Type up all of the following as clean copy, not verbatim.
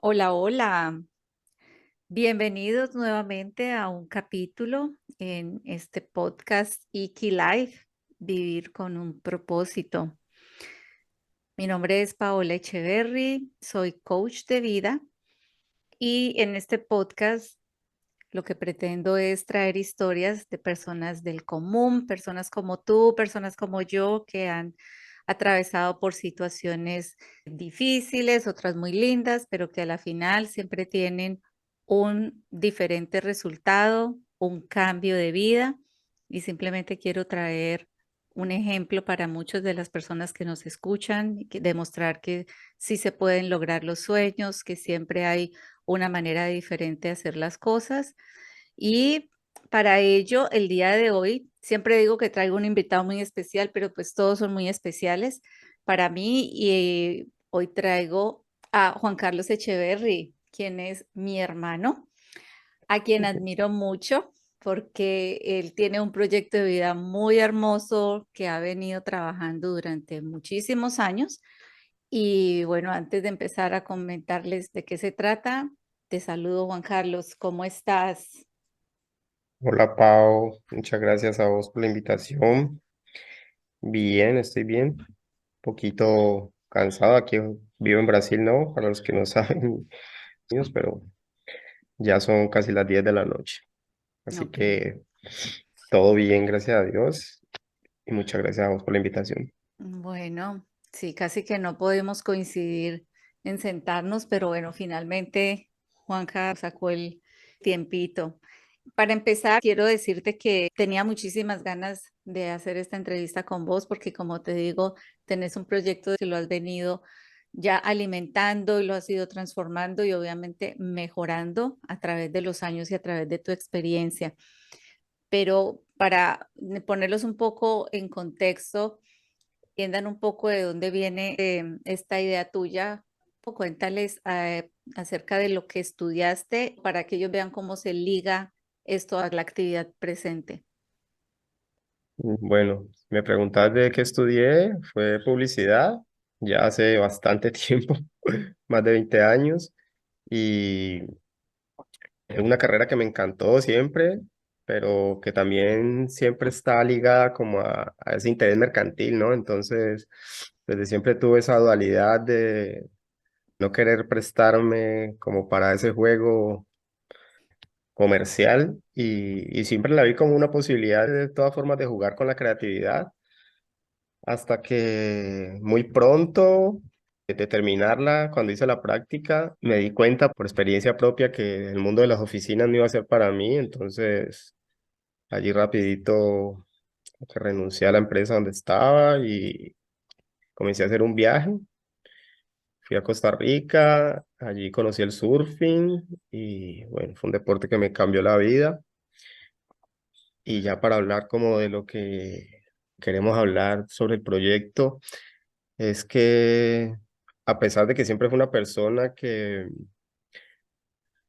Hola, hola. Bienvenidos nuevamente a un capítulo en este podcast Iki Life, Vivir con un propósito. Mi nombre es Paola Echeverry, soy coach de vida y en este podcast lo que pretendo es traer historias de personas del común, personas como tú, personas como yo que han atravesado por situaciones difíciles, otras muy lindas, pero que a la final siempre tienen un diferente resultado, un cambio de vida. Y simplemente quiero traer un ejemplo para muchas de las personas que nos escuchan, y demostrar que sí se pueden lograr los sueños, que siempre hay una manera diferente de hacer las cosas. Y para ello, el día de hoy, siempre digo que traigo un invitado muy especial, pero pues todos son muy especiales para mí. Y hoy traigo a Juan Carlos Echeverry, quien es mi hermano, a quien admiro mucho porque él tiene un proyecto de vida muy hermoso que ha venido trabajando durante muchísimos años. Y bueno, antes de empezar a comentarles de qué se trata, te saludo, Juan Carlos, ¿cómo estás? Hola Pau, muchas gracias a vos por la invitación. Bien, estoy bien. Un poquito cansado aquí. Vivo en Brasil, ¿no? Para los que no saben, pero ya son casi las 10 de la noche. Así Ok. que todo bien, gracias a Dios. Y muchas gracias a vos por la invitación. Bueno, sí, casi que no podemos coincidir en sentarnos, pero bueno, finalmente Juanca sacó el tiempito. Para empezar, quiero decirte que tenía muchísimas ganas de hacer esta entrevista con vos porque como te digo, tenés un proyecto que lo has venido ya alimentando y lo has ido transformando y obviamente mejorando a través de los años y a través de tu experiencia. Pero para ponerlos un poco en contexto, entiendan un poco de dónde viene esta idea tuya. Cuéntales acerca de lo que estudiaste para que ellos vean cómo se liga esto a la actividad presente. Bueno, me preguntas de qué estudié, fue publicidad, ya hace bastante tiempo, más de 20 años. Y es una carrera que me encantó siempre, pero que también siempre está ligada como a ese interés mercantil, ¿no? Entonces, desde siempre tuve esa dualidad de no querer prestarme como para ese juego comercial y siempre la vi como una posibilidad de todas formas de jugar con la creatividad, hasta que muy pronto de terminarla, cuando hice la práctica, me di cuenta por experiencia propia que el mundo de las oficinas no iba a ser para mí. Entonces allí rapidito que renuncié a la empresa donde estaba y comencé a hacer un viaje. Fui a Costa Rica, allí conocí el surfing y bueno, fue un deporte que me cambió la vida. Y ya para hablar como de lo que queremos hablar sobre el proyecto, es que a pesar de que siempre fue una persona que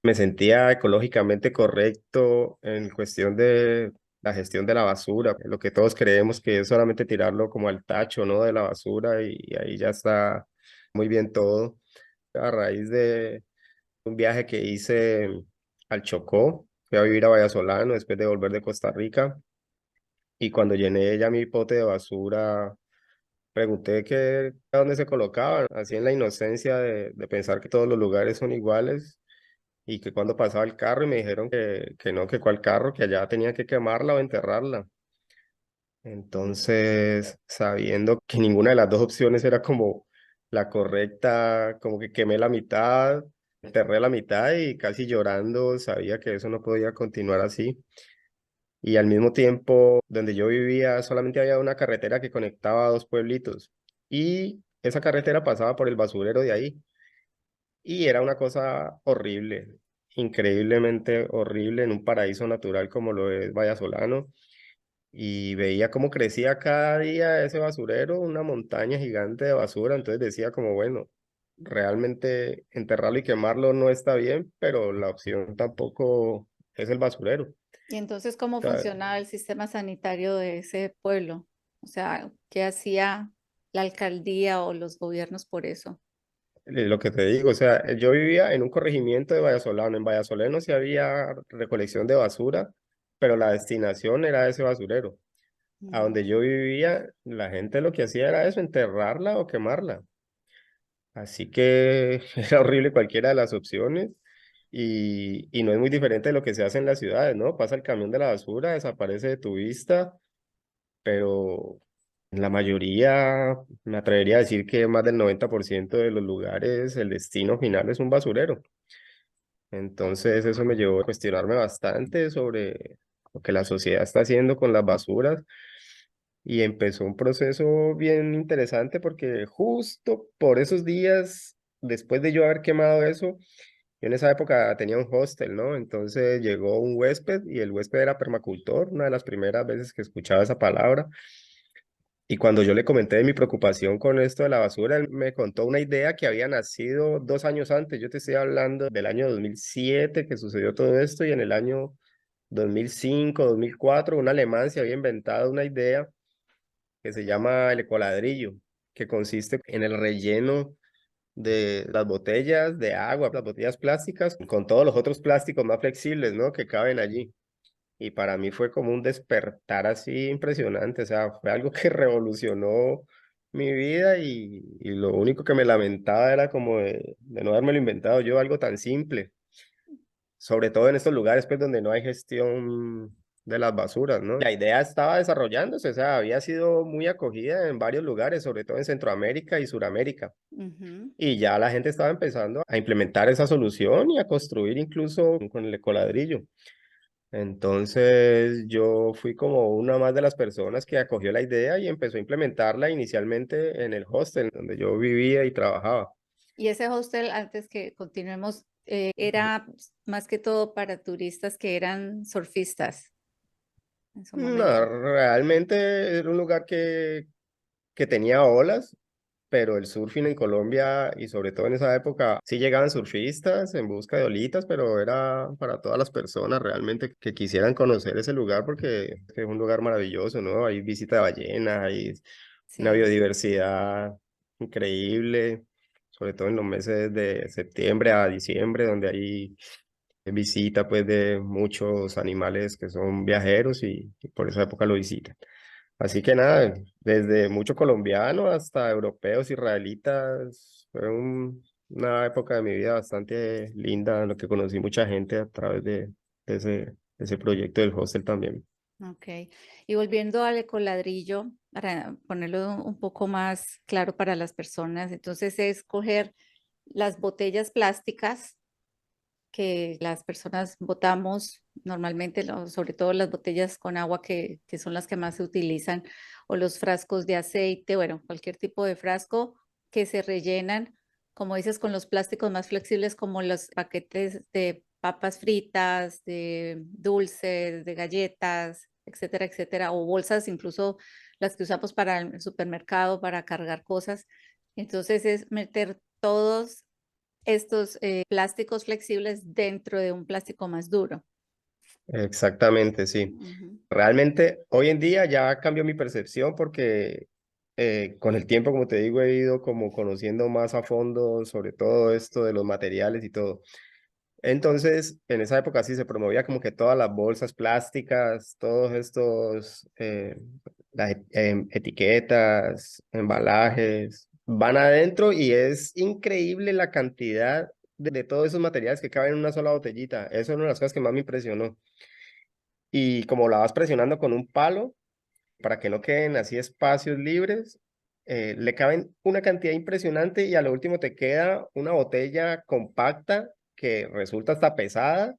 me sentía ecológicamente correcto en cuestión de la gestión de la basura, lo que todos creemos que es solamente tirarlo como al tacho, ¿no? De la basura y ahí ya está muy bien todo. A raíz de un viaje que hice al Chocó, fui a vivir a Vallasolano después de volver de Costa Rica y cuando llené ya mi pote de basura, pregunté que a dónde se colocaban, así en la inocencia de pensar que todos los lugares son iguales y que cuando pasaba el carro y me dijeron que no, que cuál carro, que allá tenía que quemarla o enterrarla. Entonces, sabiendo que ninguna de las dos opciones era como la correcta, como que quemé la mitad, enterré la mitad y casi llorando sabía que eso no podía continuar así. Y al mismo tiempo, donde yo vivía, solamente había una carretera que conectaba a dos pueblitos y esa carretera pasaba por el basurero de ahí. Y era una cosa horrible, increíblemente horrible en un paraíso natural como lo es Vallasolano. Y veía cómo crecía cada día ese basurero, una montaña gigante de basura. Entonces decía como, bueno, realmente enterrarlo y quemarlo no está bien, pero la opción tampoco es el basurero. Y entonces, ¿cómo O sea, funcionaba el sistema sanitario de ese pueblo? O sea, ¿qué hacía la alcaldía o los gobiernos por eso? lo que te digo, o sea, yo vivía en un corregimiento de Vallasolano. En Vallasolano sí había recolección de basura, pero la destinación era ese basurero. A Mm. donde yo vivía, la gente lo que hacía era eso, enterrarla o quemarla. Así que era horrible cualquiera de las opciones y no es muy diferente de lo que se hace en las ciudades, ¿no? Pasa el camión de la basura, desaparece de tu vista, pero en la mayoría, me atrevería a decir que más del 90% de los lugares, el destino final es un basurero. Entonces eso me llevó a cuestionarme bastante sobre lo que la sociedad está haciendo con las basuras y empezó un proceso bien interesante porque justo por esos días, después de yo haber quemado eso, yo en esa época tenía un hostel, ¿no? Entonces llegó un huésped y el huésped era permacultor, una de las primeras veces que escuchaba esa palabra. Y cuando yo le comenté de mi preocupación con esto de la basura, él me contó una idea que había nacido 2 años antes. Yo te estoy hablando del año 2007 que sucedió todo esto y en el año 2005, 2004, un alemán se había inventado una idea que se llama el ecoladrillo, que consiste en el relleno de las botellas de agua, las botellas plásticas, con todos los otros plásticos más flexibles, ¿no? Que caben allí. Y para mí fue como un despertar así impresionante, o sea, fue algo que revolucionó mi vida y lo único que me lamentaba era como de no haberme lo inventado yo, algo tan simple, sobre todo en estos lugares pues donde no hay gestión de las basuras, ¿no? La idea estaba desarrollándose, o sea, había sido muy acogida en varios lugares, sobre todo en Centroamérica y Suramérica. Ujú. Y ya la gente estaba empezando a implementar esa solución y a construir incluso con el ecoladrillo. Entonces yo fui como una más de las personas que acogió la idea y empezó a implementarla inicialmente en el hostel donde yo vivía y trabajaba. Y ese hostel, antes que continuemos, era más que todo para turistas que eran surfistas en su No, momento. realmente era un lugar que tenía olas, pero el surfing en Colombia y sobre todo en esa época sí llegaban surfistas en busca de olitas, pero era para todas las personas realmente que quisieran conocer ese lugar porque es un lugar maravilloso, ¿no? Hay visita de ballenas, hay una Sí. biodiversidad increíble, sobre todo en los meses de septiembre a diciembre, donde hay visita pues de muchos animales que son viajeros y por esa época lo visitan. Así que nada, desde mucho colombiano hasta europeos, israelitas, fue una época de mi vida bastante linda, en lo que conocí mucha gente a través de ese proyecto del hostel también. Ok. Y volviendo al ecoladrillo, para ponerlo un poco más claro para las personas, entonces es coger las botellas plásticas que las personas botamos normalmente, sobre todo las botellas con agua que son las que más se utilizan, o los frascos de aceite, bueno, cualquier tipo de frasco que se rellenan, como dices, con los plásticos más flexibles como los paquetes de papas fritas, de dulces, de galletas, etcétera, etcétera, o bolsas, incluso las que usamos para el supermercado, para cargar cosas. Entonces es meter todos estos plásticos flexibles dentro de un plástico más duro. Exactamente, sí. Ujú. Realmente hoy en día ya cambió mi percepción porque con el tiempo, como te digo, he ido como conociendo más a fondo sobre todo esto de los materiales y todo. Entonces, en esa época sí se promovía como que todas las bolsas plásticas, todos estos, las etiquetas, embalajes, van adentro y es increíble la cantidad de todos esos materiales que caben en una sola botellita. Eso es una de las cosas que más me impresionó. Y como la vas presionando con un palo, para que no queden así espacios libres, le caben una cantidad impresionante y a lo último te queda una botella compacta que resulta hasta pesada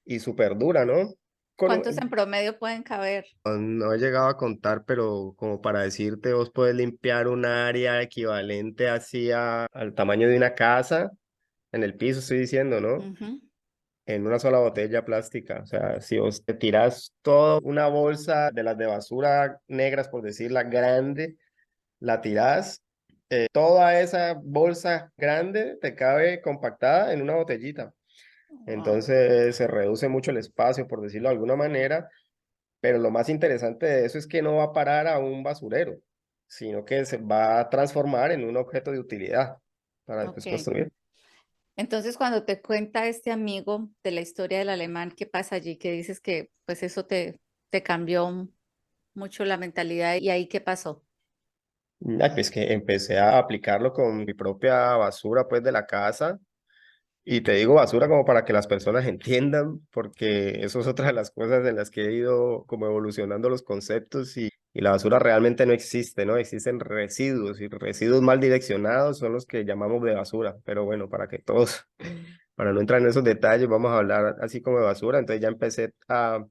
y súper dura, ¿no? ¿Cuántos en promedio pueden caber? No he llegado a contar, pero como para decirte, vos puedes limpiar un área equivalente así al tamaño de una casa, en el piso estoy diciendo, ¿no? Ujú. En una sola botella plástica. O sea, si vos te tiras toda una bolsa de las de basura negras, por decirla, grande, la tirás, toda esa bolsa grande te cabe compactada en una botellita. Wow. Entonces se reduce mucho el espacio, por decirlo de alguna manera, pero lo más interesante de eso es que no va a parar a un basurero, sino que se va a transformar en un objeto de utilidad. para después Ok. construir. Entonces, cuando te cuenta este amigo de la historia del alemán, ¿qué pasa allí? Que dices que pues eso te cambió mucho la mentalidad y ahí qué pasó. Ay, pues que empecé a aplicarlo con mi propia basura, pues, de la casa. Y te digo basura como para que las personas entiendan, porque eso es otra de las cosas en las que he ido como evolucionando los conceptos y la basura realmente no existe, ¿no? Existen residuos y residuos mal direccionados son los que llamamos de basura. Pero bueno, para que todos, para no entrar en esos detalles, vamos a hablar así como de basura. Entonces ya empecé a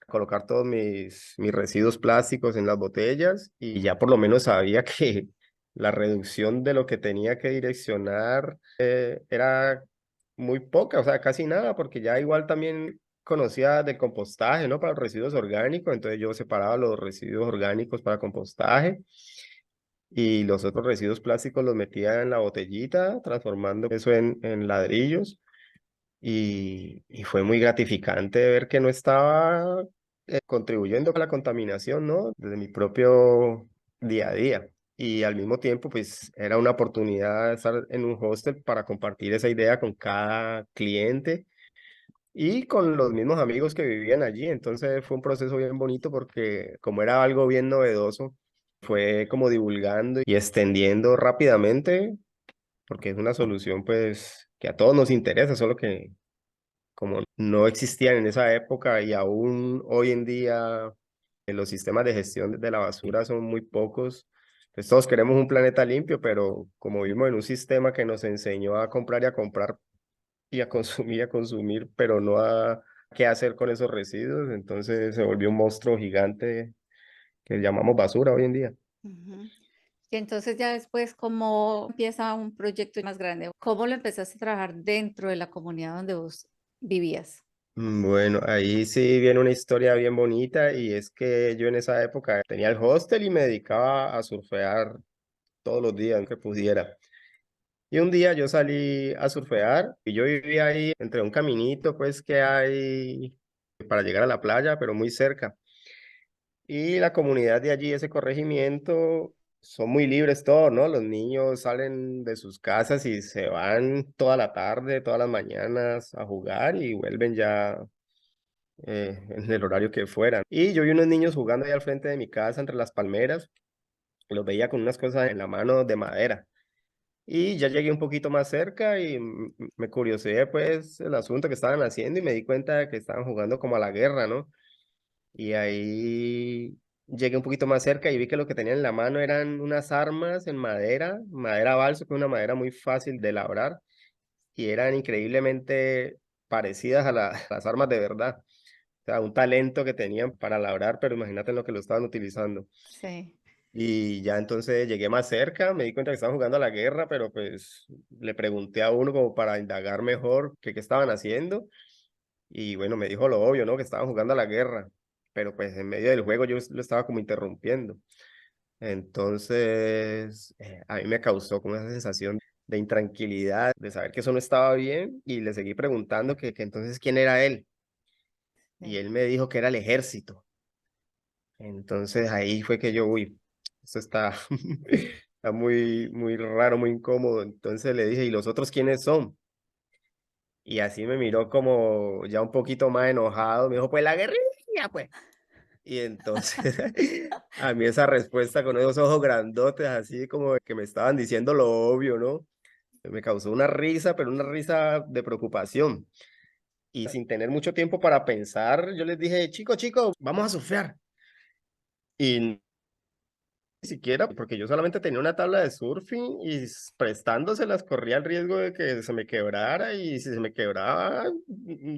colocar todos mis residuos plásticos en las botellas y ya por lo menos sabía que la reducción de lo que tenía que direccionar era muy poca, o sea, casi nada, porque ya igual también conocía del compostaje, ¿no? Para los residuos orgánicos, entonces yo separaba los residuos orgánicos para compostaje y los otros residuos plásticos los metía en la botellita, transformando eso en ladrillos y fue muy gratificante ver que no estaba contribuyendo a la contaminación, ¿no? Desde mi propio día a día. Y al mismo tiempo, pues era una oportunidad de estar en un hostel para compartir esa idea con cada cliente y con los mismos amigos que vivían allí. Entonces fue un proceso bien bonito porque como era algo bien novedoso, fue como divulgando y extendiendo rápidamente, porque es una solución pues que a todos nos interesa, solo que como no existían en esa época y aún hoy en día los sistemas de gestión de la basura son muy pocos. Pues todos queremos un planeta limpio, pero como vivimos en un sistema que nos enseñó a comprar y a comprar y a consumir, pero no a qué hacer con esos residuos, entonces se volvió un monstruo gigante que llamamos basura hoy en día. Ujú. Y entonces ya después, ¿cómo empieza un proyecto más grande? ¿Cómo lo empezaste a trabajar dentro de la comunidad donde vos vivías? Bueno, ahí sí viene una historia bien bonita y es que yo en esa época tenía el hostel y me dedicaba a surfear todos los días que pudiera. Y un día yo salí a surfear y yo vivía ahí entre un caminito pues que hay para llegar a la playa, pero muy cerca. Y la comunidad de allí, ese corregimiento, son muy libres todos, ¿no? Los niños salen de sus casas y se van toda la tarde, todas las mañanas a jugar y vuelven ya en el horario que fueran. Y yo vi unos niños jugando ahí al frente de mi casa entre las palmeras, los veía con unas cosas en la mano de madera. Y ya llegué un poquito más cerca y me curioseé pues el asunto que estaban haciendo y me di cuenta de que estaban jugando como a la guerra, ¿no? Y ahí llegué un poquito más cerca y vi que lo que tenían en la mano eran unas armas en madera, madera balso, que es una madera muy fácil de labrar y eran increíblemente parecidas a a las armas de verdad. O sea, un talento que tenían para labrar, pero imagínate en lo que lo estaban utilizando. Sí. Y ya entonces llegué más cerca, me di cuenta que estaban jugando a la guerra, pero pues le pregunté a uno como para indagar mejor qué estaban haciendo. Y bueno, me dijo lo obvio, ¿no? Que estaban jugando a la guerra, pero pues en medio del juego yo lo estaba como interrumpiendo. Entonces, a mí me causó como esa sensación de intranquilidad, de saber que eso no estaba bien y le seguí preguntando que entonces quién era él. Y Sí. él me dijo que era el ejército. Entonces ahí fue que yo, uy, esto está, está muy, muy raro, muy incómodo. Entonces le dije, ¿y los otros quiénes son? Y así me miró como ya un poquito más enojado. Me dijo, pues la guerrilla, pues. Y entonces a mí esa respuesta con esos ojos grandotes, así como que me estaban diciendo lo obvio, ¿no? Me causó una risa, pero una risa de preocupación. Y sin tener mucho tiempo para pensar, yo les dije, chicos, chicos, vamos a surfear. Y ni siquiera, porque yo solamente tenía una tabla de surfing y prestándoselas corría el riesgo de que se me quebrara y si se me quebraba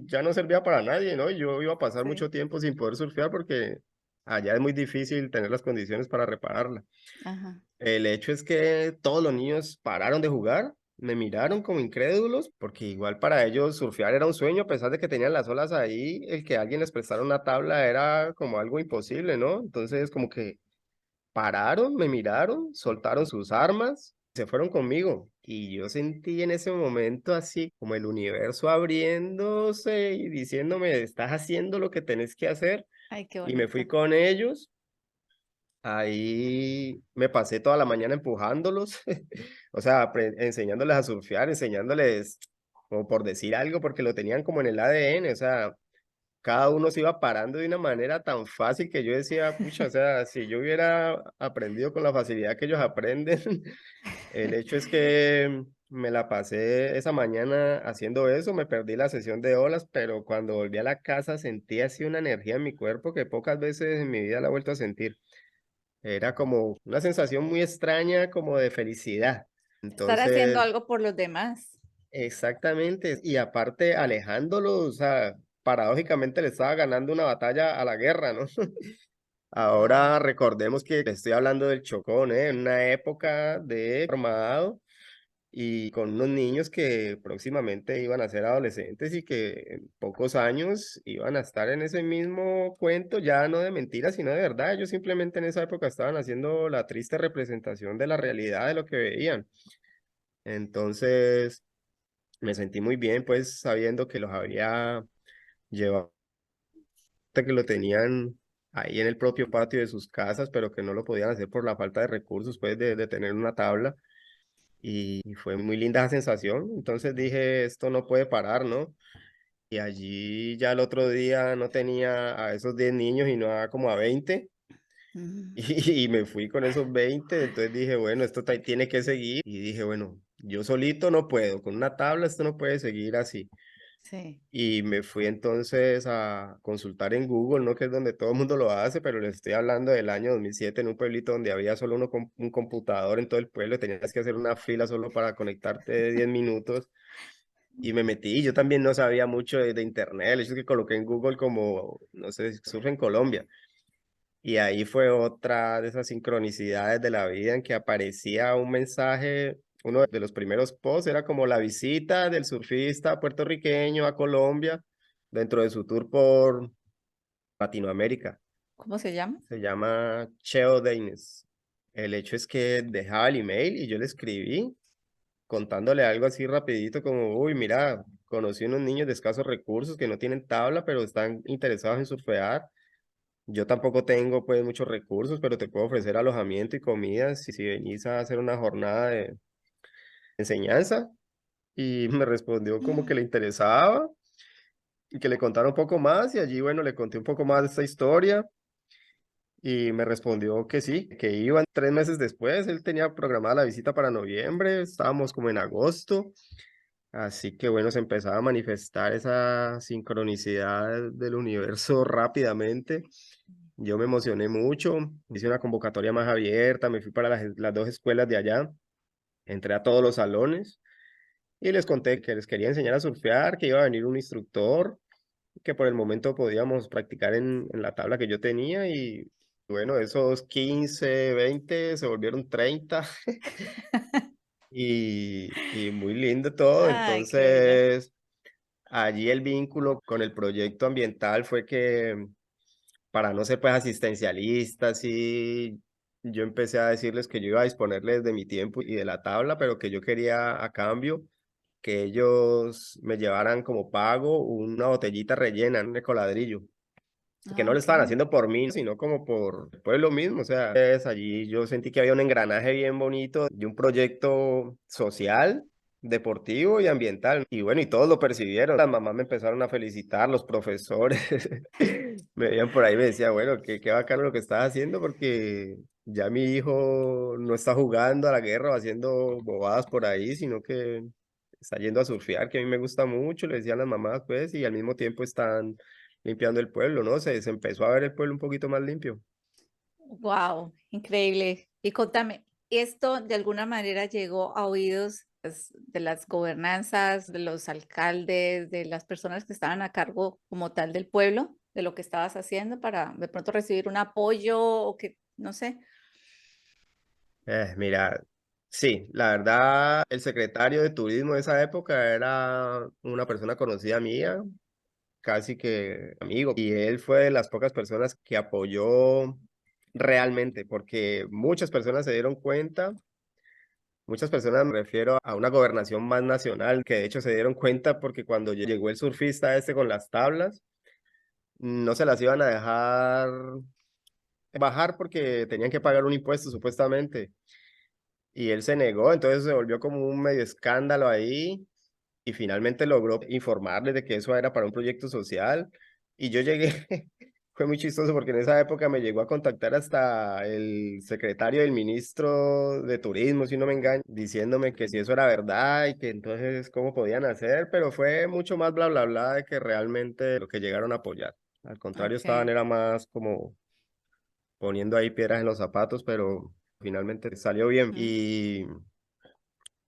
ya no servía para nadie, ¿no? Y yo iba a pasar Sí. mucho tiempo sin poder surfear porque allá es muy difícil tener las condiciones para repararla. Ajá. El hecho es que todos los niños pararon de jugar, me miraron como incrédulos, porque igual para ellos surfear era un sueño, a pesar de que tenían las olas ahí, el que alguien les prestara una tabla era como algo imposible, ¿no? Entonces como que pararon, me miraron, soltaron sus armas, se fueron conmigo. Y yo sentí en ese momento así como el universo abriéndose y diciéndome, estás haciendo lo que tenés que hacer. Ay, qué Y me fui bonito. con ellos Ahí me pasé toda la mañana empujándolos, o sea, enseñándoles a surfear, enseñándoles, como por decir algo, porque lo tenían como en el ADN, o sea, cada uno se iba parando de una manera tan fácil que yo decía, pucha, o sea, si yo hubiera aprendido con la facilidad que ellos aprenden, el hecho es que me la pasé esa mañana haciendo eso, me perdí la sesión de olas, pero cuando volví a la casa sentí así una energía en mi cuerpo que pocas veces en mi vida la he vuelto a sentir. Era como una sensación muy extraña, como de felicidad. Estar haciendo Entonces, algo por los demás. exactamente, y aparte alejándolo, o sea, paradójicamente le estaba ganando una batalla a la guerra, ¿no? Wow. Ahora recordemos que estoy hablando del Chocón, ¿eh? En una época de armado y con unos niños que próximamente iban a ser adolescentes y que en pocos años iban a estar en ese mismo cuento, ya no de mentiras, sino de verdad. Ellos simplemente en esa época estaban haciendo la triste representación de la realidad de lo que veían. Entonces, me sentí muy bien, pues, sabiendo que los había llevado, que lo tenían ahí en el propio patio de sus casas, pero que no lo podían hacer por la falta de recursos, pues, de tener una tabla. Y fue muy linda esa sensación. Entonces dije, esto no puede parar, ¿no? Y allí ya el otro día no tenía a esos 10 niños y no a como a 20. Mm, Y me fui con esos 20. Entonces dije, bueno, esto tiene que seguir. Y dije, bueno, yo solito no puedo, con una tabla esto no puede seguir así. sí. Y me fui entonces a consultar en Google, ¿no? Que es donde todo el mundo lo hace, pero les estoy hablando del año 2007 en un pueblito donde había solo un computador en todo el pueblo, tenías que hacer una fila solo para conectarte de 10 minutos. Y me metí, yo también no sabía mucho de internet, el hecho es que coloqué en Google como, no sé, surf en Colombia. Y ahí fue otra de esas sincronicidades de la vida en que aparecía un mensaje, uno de los primeros posts era como la visita del surfista puertorriqueño a Colombia dentro de su tour por Latinoamérica. ¿Cómo se llama? Se llama Cheo Deines. El hecho es que dejaba el email y yo le escribí contándole algo así rapidito como, uy, mira, conocí unos niños de escasos recursos que no tienen tabla, pero están interesados en surfear. Yo tampoco tengo pues muchos recursos, pero te puedo ofrecer alojamiento y comida si venís a hacer una jornada de enseñanza. Y me respondió como que le interesaba y que le contara un poco más. Y allí, bueno, le conté un poco más de esta historia. Y me respondió que sí, que iban 3 meses después. Él tenía programada la visita para noviembre, estábamos como en agosto. Así que bueno, se empezaba a manifestar esa sincronicidad del universo rápidamente. Yo me emocioné mucho, hice una convocatoria más abierta, me fui para las dos escuelas de allá, entré a todos los salones y les conté que les quería enseñar a surfear, que iba a venir un instructor, que por el momento podíamos practicar en la tabla que yo tenía y bueno, esos 15 20 se volvieron 30 y muy lindo todo. Ay, qué bella. Entonces, allí el vínculo con el proyecto ambiental fue que para no ser pues asistencialista, sí, yo empecé a decirles que yo iba a disponerles de mi tiempo y de la tabla, pero que yo quería a cambio que ellos me llevaran como pago una botellita rellena, un ecoladrillo que Ah, no lo ok. estaban haciendo por mí, sino como por el pueblo mismo. O sea, es allí yo sentí que había un engranaje bien bonito de un proyecto social, deportivo y ambiental. Y bueno, y todos lo percibieron. Las mamás me empezaron a felicitar, los profesores me veían por ahí y me decía, bueno, qué bacano lo que estás haciendo porque ya mi hijo no está jugando a la guerra o haciendo bobadas por ahí, sino que está yendo a surfear, que a mí me gusta mucho, le decían las mamás, pues, y al mismo tiempo están limpiando el pueblo, ¿no? Se empezó a ver el pueblo un poquito más limpio. Wow, increíble. Y contame, ¿esto de alguna manera llegó a oídos pues, de las gobernanzas, de los alcaldes, de las personas que estaban a cargo como tal del pueblo, de lo que estabas haciendo para de pronto recibir un apoyo o que, no sé? Mira, sí, la verdad, el secretario de turismo de esa época era una persona conocida mía, casi que amigo, y él fue de las pocas personas que apoyó realmente, porque muchas personas se dieron cuenta. Muchas personas me refiero a una gobernación más nacional, que de hecho se dieron cuenta porque cuando llegó el surfista este con las tablas, no se las iban a dejar bajar porque tenían que pagar un impuesto supuestamente. Y él se negó, entonces se volvió como un medio escándalo ahí y finalmente logró informarles de que eso era para un proyecto social. Y yo llegué, fue muy chistoso porque en esa época me llegó a contactar hasta el secretario del ministro de Turismo, si no me engaño, diciéndome que si eso era verdad y que entonces cómo podían hacer, pero fue mucho más bla, bla, bla de que realmente lo que llegaron a apoyar. Al contrario, estaban Ok. era más como poniendo ahí piedras en los zapatos, pero finalmente salió bien. Ujú.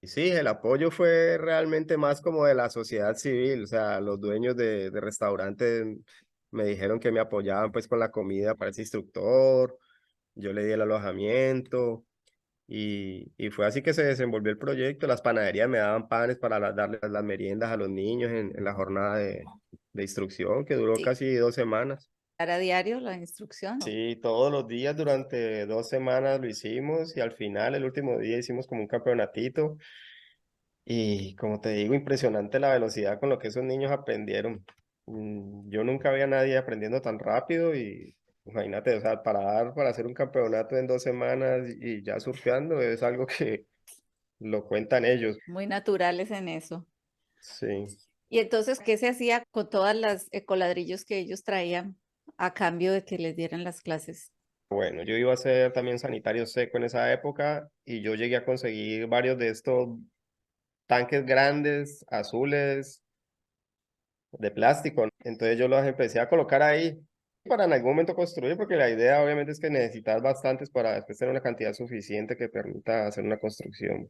Y sí, el apoyo fue realmente más como de la sociedad civil, o sea, los dueños de restaurantes me dijeron que me apoyaban pues con la comida para ese instructor, yo le di el alojamiento y fue así que se desenvolvió el proyecto. Las panaderías me daban panes para darle las meriendas a los niños en la jornada de instrucción que duró Sí, casi 2 semanas. ¿era diario la instrucción? Sí, todos los días durante 2 semanas lo hicimos y al final, el último día, hicimos como un campeonatito. Y como te digo, impresionante la velocidad con lo que esos niños aprendieron. Yo nunca había nadie aprendiendo tan rápido y imagínate, o sea, para hacer un campeonato en 2 semanas y ya surfeando es algo que lo cuentan ellos. Muy naturales en eso. Sí. Y entonces, ¿qué se hacía con todas las ecoladrillos que ellos traían a cambio de que les dieran las clases? Bueno, yo iba a ser también sanitario seco en esa época y yo llegué a conseguir varios de estos tanques grandes, azules, de plástico. Entonces yo los empecé a colocar ahí para en algún momento construir, porque la idea obviamente es que necesitas bastantes para después tener una cantidad suficiente que permita hacer una construcción.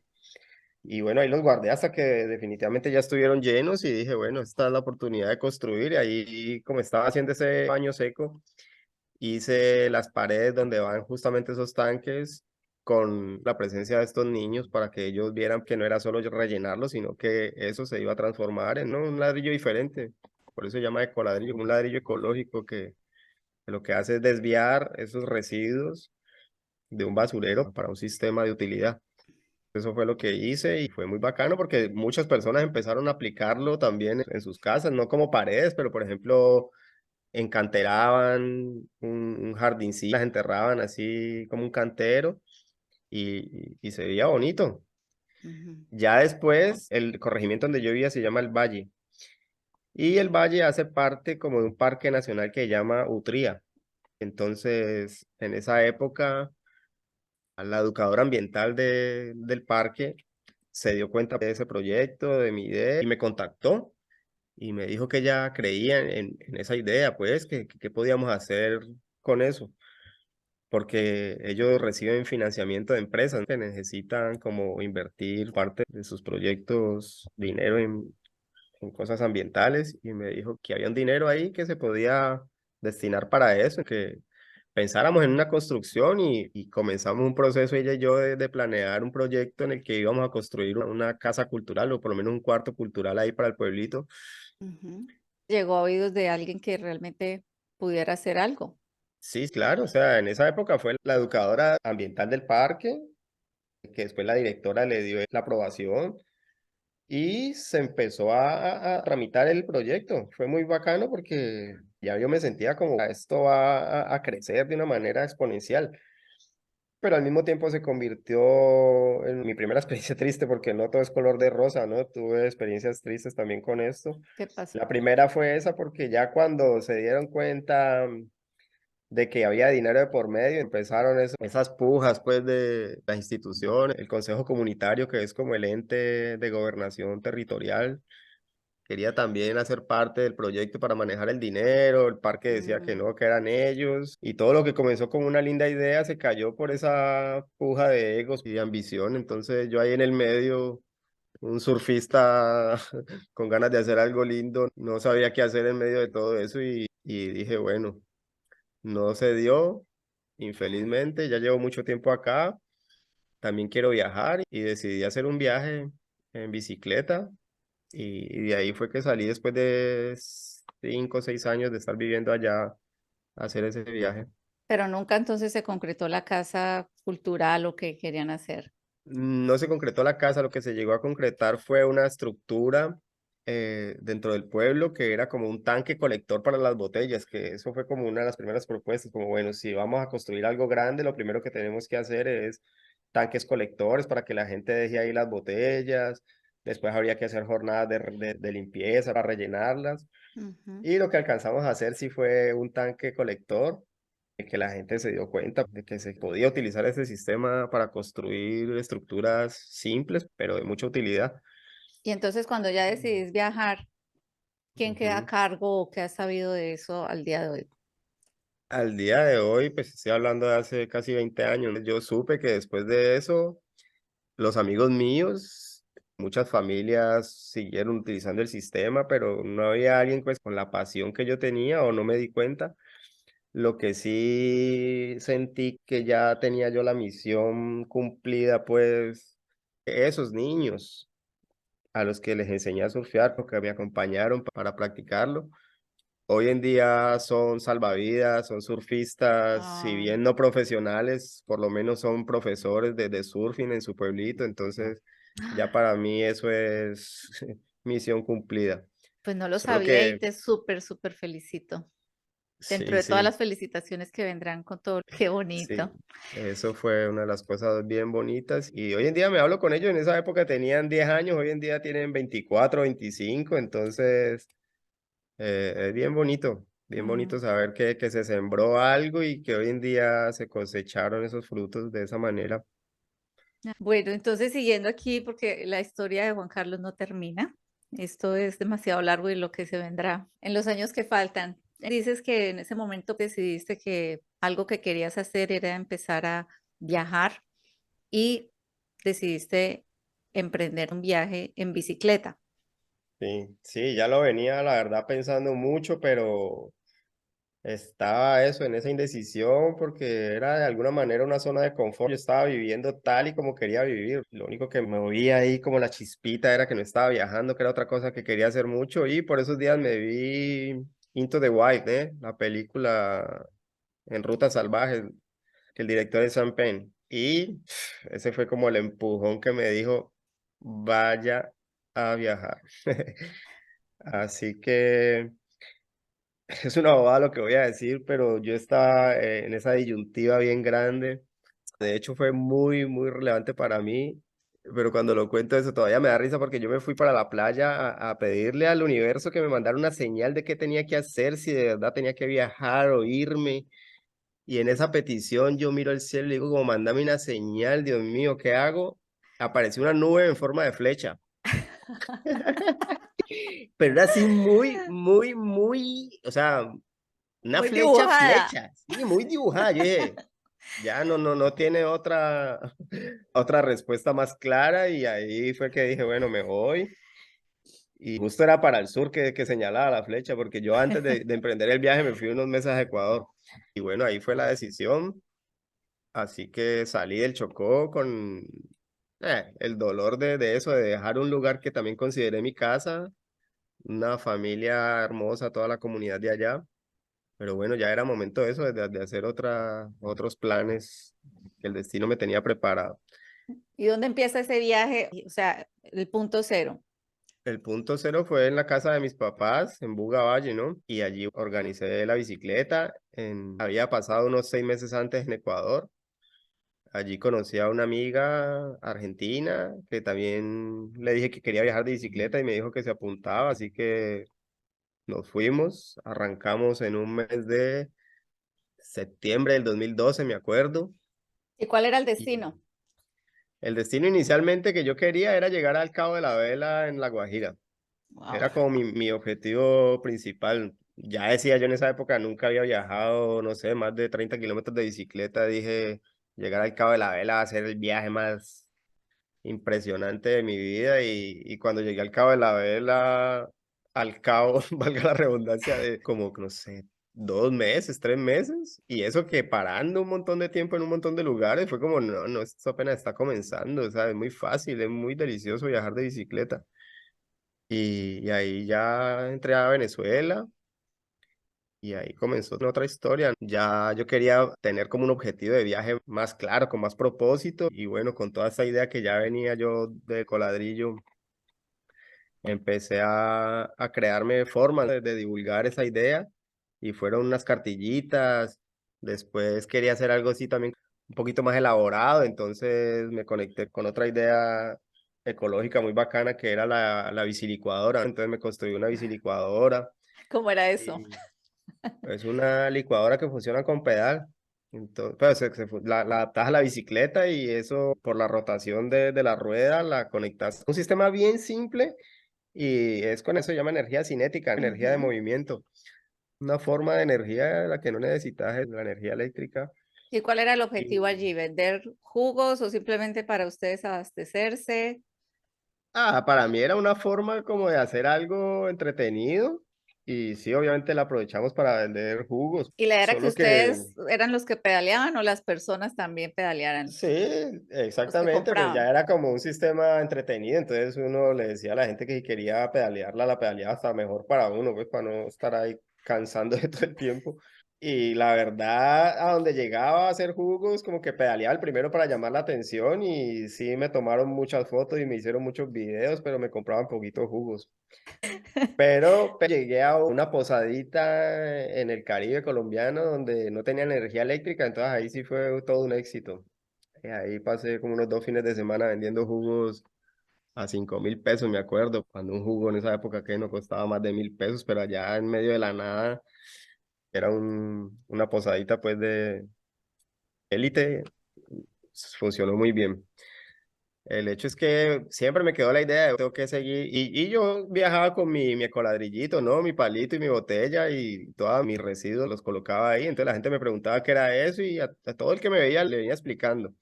Y bueno, ahí los guardé hasta que definitivamente ya estuvieron llenos y dije, bueno, esta es la oportunidad de construir. Y ahí, como estaba haciendo ese baño seco, hice las paredes donde van justamente esos tanques con la presencia de estos niños para que ellos vieran que no era solo rellenarlo, sino que eso se iba a transformar en, ¿no?, un ladrillo diferente. Por eso se llama ecoladrillo, un ladrillo ecológico que lo que hace es desviar esos residuos de un basurero para un sistema de utilidad. Eso fue lo que hice y fue muy bacano porque muchas personas empezaron a aplicarlo también en sus casas, no como paredes, pero por ejemplo encanteraban un jardincito, las enterraban así como un cantero y se veía bonito. Ujú, Ya después, el corregimiento donde yo vivía se llama El Valle y el Valle hace parte como de un parque nacional que se llama Utría. Entonces, en esa época, a la educadora ambiental del parque se dio cuenta de ese proyecto, de mi idea y me contactó y me dijo que ella creía en esa idea, pues, que podíamos hacer con eso. Porque ellos reciben financiamiento de empresas que necesitan como invertir parte de sus proyectos, dinero en cosas ambientales, y me dijo que había un dinero ahí que se podía destinar para eso, que pensáramos en una construcción y comenzamos un proceso ella y yo de planear un proyecto en el que íbamos a construir una casa cultural o por lo menos un cuarto cultural ahí para el pueblito. ujú. Llegó a oídos de alguien que realmente pudiera hacer algo. Sí, claro, o sea, en esa época fue la educadora ambiental del parque, que después la directora le dio la aprobación y se empezó a tramitar el proyecto. Fue muy bacano porque ya yo me sentía como esto va a crecer de una manera exponencial, pero al mismo tiempo se convirtió en mi primera experiencia triste porque no todo es color de rosa, ¿no? Tuve experiencias tristes también con esto. ¿Qué pasó? La primera fue esa porque ya cuando se dieron cuenta de que había dinero de por medio, empezaron esas pujas pues de las instituciones, el Consejo Comunitario, que es como el ente de gobernación territorial, quería también hacer parte del proyecto para manejar el dinero, el parque decía que Mm, no, que eran ellos, y todo lo que comenzó como una linda idea se cayó por esa puja de egos y de ambición, entonces yo ahí en el medio... Un surfista con ganas de hacer algo lindo, no sabía qué hacer en medio de todo eso y dije, bueno, no se dio, infelizmente, ya llevo mucho tiempo acá, también quiero viajar y decidí hacer un viaje en bicicleta y de ahí fue que salí después de 5 o 6 años de estar viviendo allá a hacer ese viaje. pero nunca entonces se concretó la casa cultural o que querían hacer. No se concretó la casa, lo que se llegó a concretar fue una estructura dentro del pueblo que era como un tanque colector para las botellas, que eso fue como una de las primeras propuestas, como bueno, si vamos a construir algo grande, lo primero que tenemos que hacer es tanques colectores para que la gente deje ahí las botellas, después habría que hacer jornadas de limpieza para rellenarlas, Ujú. y lo que alcanzamos a hacer sí fue un tanque colector, de que la gente se dio cuenta de que se podía utilizar este sistema para construir estructuras simples, pero de mucha utilidad. Y entonces cuando ya decidís viajar, ¿quién queda a Ujú. cargo o qué has sabido de eso al día de hoy? Al día de hoy, pues estoy hablando de hace casi 20 años. Yo supe que después de eso, los amigos míos, muchas familias siguieron utilizando el sistema, pero no había alguien pues con la pasión que yo tenía o no me di cuenta. Lo que sí sentí que ya tenía yo la misión cumplida, pues esos niños a los que les enseñé a surfear, porque me acompañaron para practicarlo. Hoy en día son salvavidas, son surfistas, si Ah, bien no profesionales, por lo menos son profesores de surfing en su pueblito, entonces ya para mí eso es misión cumplida. pues no lo Solo sabía y que te súper, súper felicito. Dentro sí, de todas sí, las felicitaciones que vendrán con todo, qué sí, bonito. eso fue una de las cosas bien bonitas y hoy en día me hablo con ellos, en esa época tenían 10 años, hoy en día tienen 24, 25, entonces es bien bonito Mm. saber que se sembró algo y que hoy en día se cosecharon esos frutos de esa manera. Bueno, entonces siguiendo aquí, porque la historia de Juan Carlos no termina. Esto es demasiado largo y lo que se vendrá en los años que faltan. Dices que en ese momento decidiste que algo que querías hacer era empezar a viajar y decidiste emprender un viaje en bicicleta. Sí, sí, ya lo venía, la verdad, pensando mucho, pero estaba eso, en esa indecisión, porque era de alguna manera una zona de confort. Yo estaba viviendo tal y como quería vivir. Lo único que me movía ahí como la chispita era que no estaba viajando, que era otra cosa que quería hacer mucho. Y por esos días me vi Into the Wild, ¿eh? La película En Ruta Salvaje, que el director es Sam Penn. Y ese fue como el empujón que me dijo, vaya a viajar. Así que es una bobada lo que voy a decir, pero yo estaba en esa disyuntiva bien grande. De hecho, fue muy, muy relevante para mí, pero cuando lo cuento eso todavía me da risa porque yo me fui para la playa a pedirle al universo que me mandara una señal de qué tenía que hacer, si de verdad tenía que viajar o irme. Y en esa petición yo miro al cielo y digo, como, mándame una señal, Dios mío, ¿qué hago? Apareció una nube en forma de flecha, pero era así muy, muy, muy, o sea, una Muy flecha, dibujada. flecha, sí, muy dibujada. Yo dije, ya no tiene otra, otra respuesta más clara y ahí fue que dije, bueno, me voy. Y justo era para el sur que señalaba la flecha, porque yo antes de emprender el viaje me fui unos meses a Ecuador. Y bueno, ahí fue la decisión. Así que salí del Chocó con el dolor de eso, de dejar un lugar que también consideré mi casa, una familia hermosa, toda la comunidad de allá. Pero bueno, ya era momento de eso, de hacer otros planes que el destino me tenía preparado. ¿Y dónde empieza ese viaje? O sea, el punto cero. El punto cero fue en la casa de mis papás, en Buga Valle, ¿no? Y allí organicé la bicicleta. Había pasado unos 6 meses antes en Ecuador. Allí conocí a una amiga argentina que también le dije que quería viajar de bicicleta y me dijo que se apuntaba, así que nos fuimos, arrancamos en un mes de septiembre del 2012, me acuerdo. ¿Y cuál era el Y destino? el destino inicialmente que yo quería era llegar al Cabo de la Vela en La Guajira. Wow. Era como mi objetivo principal. Ya decía yo en esa época, nunca había viajado, no sé, más de 30 kilómetros de bicicleta. Dije, llegar al Cabo de la Vela va a ser el viaje más impresionante de mi vida. Y cuando llegué al Cabo de la Vela, al cabo, valga la redundancia, de como, no sé, 2 meses, 3 meses. Y eso que parando un montón de tiempo en un montón de lugares, fue como, no, esto apenas está comenzando, o sea, es muy fácil, es muy delicioso viajar de bicicleta. Y ahí ya entré a Venezuela y ahí comenzó otra historia. Ya yo quería tener como un objetivo de viaje más claro, con más propósito y bueno, con toda esa idea que ya venía yo de Coladrillo, empecé a crearme formas de divulgar esa idea y fueron unas cartillitas. Después quería hacer algo así también un poquito más elaborado, entonces me conecté con otra idea ecológica muy bacana que era la bicilicuadora. Entonces me construí una bicilicuadora ¿Cómo era eso? y es una licuadora que funciona con pedal. Entonces, pues, la adaptas a la bicicleta y eso por la rotación de la rueda la conectas. Un sistema bien simple y es con eso se llama energía cinética, energía de Ujú. movimiento. Una forma de energía la que no necesitas es la energía eléctrica. ¿Y cuál era el objetivo Y, allí? ¿Vender jugos o simplemente para ustedes abastecerse? para mí era una forma como de hacer algo entretenido y sí, obviamente la aprovechamos para vender jugos, ¿Y la idea era que solo que ustedes eran los que pedaleaban o las personas también pedalearan, sí, los que exactamente, pues ya compraban? era como un sistema entretenido, entonces uno le decía a la gente que si quería pedalearla, la pedaleaba hasta mejor para uno, pues para no estar ahí cansando de todo el tiempo. Y la verdad, a donde llegaba a hacer jugos, como que pedaleaba el primero para llamar la atención y sí me tomaron muchas fotos y me hicieron muchos videos, pero me compraban poquitos jugos. Pero llegué a una posadita en el Caribe colombiano donde no tenía energía eléctrica, entonces ahí sí fue todo un éxito. Ahí pasé como unos 2 fines de semana vendiendo jugos a 5.000 pesos, me acuerdo, cuando un jugo en esa época que no costaba más de 1.000 pesos, pero allá en medio de la nada era una posadita pues de élite, funcionó muy bien. El hecho es que siempre me quedó la idea de tengo que seguir, y yo viajaba con mi ecoladrillito, ¿no? Mi palito y mi botella y todos mis residuos los colocaba ahí, entonces la gente me preguntaba qué era eso y a todo el que me veía le venía explicando.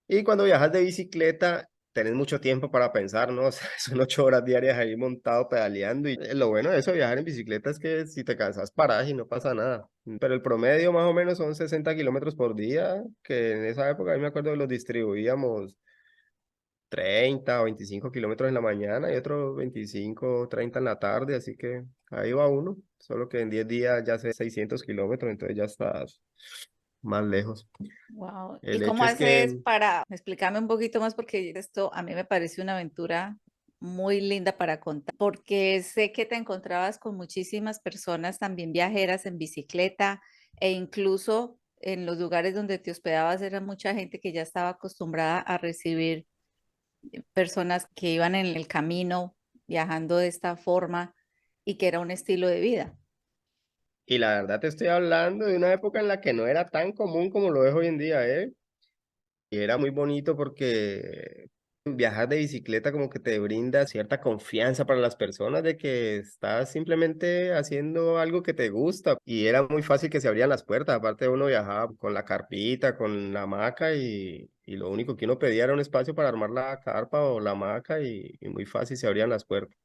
Y cuando viajas de bicicleta, tenés mucho tiempo para pensar, ¿no? O sea, son 8 horas diarias ahí montado, pedaleando. Y lo bueno de eso, de viajar en bicicleta, es que si te cansas, parás y no pasa nada. Pero el promedio más o menos son 60 kilómetros por día, que en esa época, a mí me acuerdo que los distribuíamos 30 o 25 kilómetros en la mañana y otros 25 o 30 en la tarde, así que ahí va uno. Solo que en 10 días ya hace 600 kilómetros, entonces ya estás más lejos. Wow. ¿Y El cómo hecho es haces que para explicarme un poquito más? Porque esto a mí me parece una aventura muy linda para contar, porque sé que te encontrabas con muchísimas personas también viajeras en bicicleta e incluso en los lugares donde te hospedabas era mucha gente que ya estaba acostumbrada a recibir personas que iban en el camino viajando de esta forma y que era un estilo de vida. Y la verdad te estoy hablando de una época en la que no era tan común como lo es hoy en día, ¿eh? Y era muy bonito porque viajar de bicicleta como que te brinda cierta confianza para las personas de que estás simplemente haciendo algo que te gusta. Y era muy fácil que se abrían las puertas. Aparte uno viajaba con la carpita, con la hamaca y lo único que uno pedía era un espacio para armar la carpa o la hamaca y muy fácil se abrían las puertas.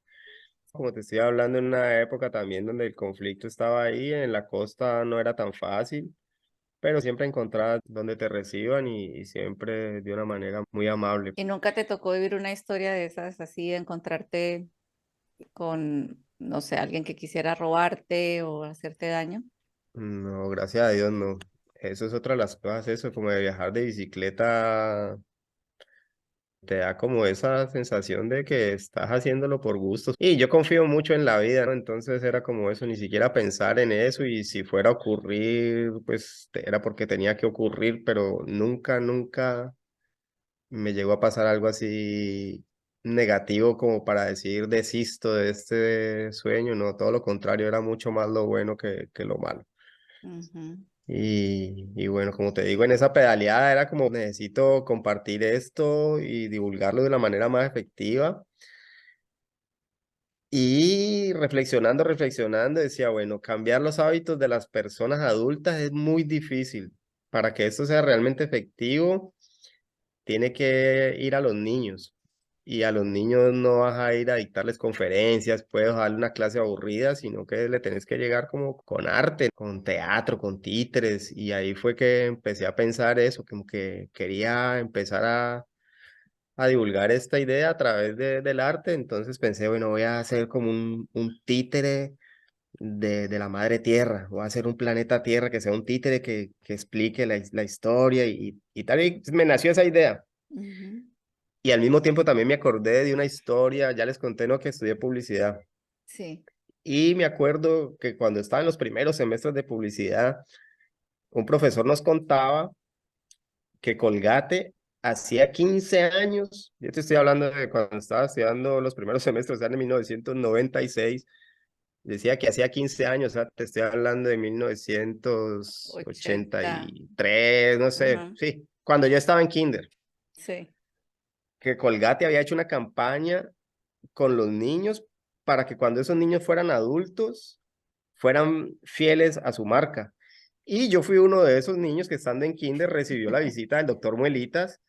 Como te estoy hablando en una época también donde el conflicto estaba ahí, en la costa no era tan fácil, pero siempre encontrabas donde te reciban y siempre de una manera muy amable. ¿Y nunca te tocó vivir una historia de esas así, de encontrarte con, no sé, alguien que quisiera robarte o hacerte daño? No, gracias a Dios no. Eso es otra de las cosas, eso como de viajar de bicicleta, te da como esa sensación de que estás haciéndolo por gusto. Y yo confío mucho en la vida, ¿no? Entonces era como eso, ni siquiera pensar en eso y si fuera a ocurrir, pues era porque tenía que ocurrir, pero nunca, nunca me llegó a pasar algo así negativo como para decir desisto de este sueño, no, todo lo contrario, era mucho más lo bueno que lo malo. Ujú. Y bueno, como te digo, en esa pedaleada era como necesito compartir esto y divulgarlo de la manera más efectiva. Y reflexionando, reflexionando, decía, bueno, cambiar los hábitos de las personas adultas es muy difícil. Para que esto sea realmente efectivo, tiene que ir a los niños. Y a los niños no vas a ir a dictarles conferencias, puedes darle una clase aburrida, sino que le tenés que llegar como con arte, con teatro, con títeres. Y ahí fue que empecé a pensar eso, como que quería empezar a divulgar esta idea a través del arte. Entonces pensé, bueno, voy a hacer como un títere de la madre tierra, voy a hacer un planeta Tierra que sea un títere que explique la historia y tal. Y me nació esa idea. Ujú. Y al mismo tiempo también me acordé de una historia, ya les conté, ¿no? Que estudié publicidad. Sí. Y me acuerdo que cuando estaba en los primeros semestres de publicidad, un profesor nos contaba que Colgate hacía 15 años, yo te estoy hablando de cuando estaba estudiando los primeros semestres, o sea, en 1996, decía que hacía 15 años, o sea, te estoy hablando de 80. 1983, no sé, Ajá. sí, cuando yo estaba en kinder, Sí. que Colgate había hecho una campaña con los niños para que cuando esos niños fueran adultos, fueran fieles a su marca. Y yo fui uno de esos niños que estando en kinder recibió la visita del doctor Muelitas,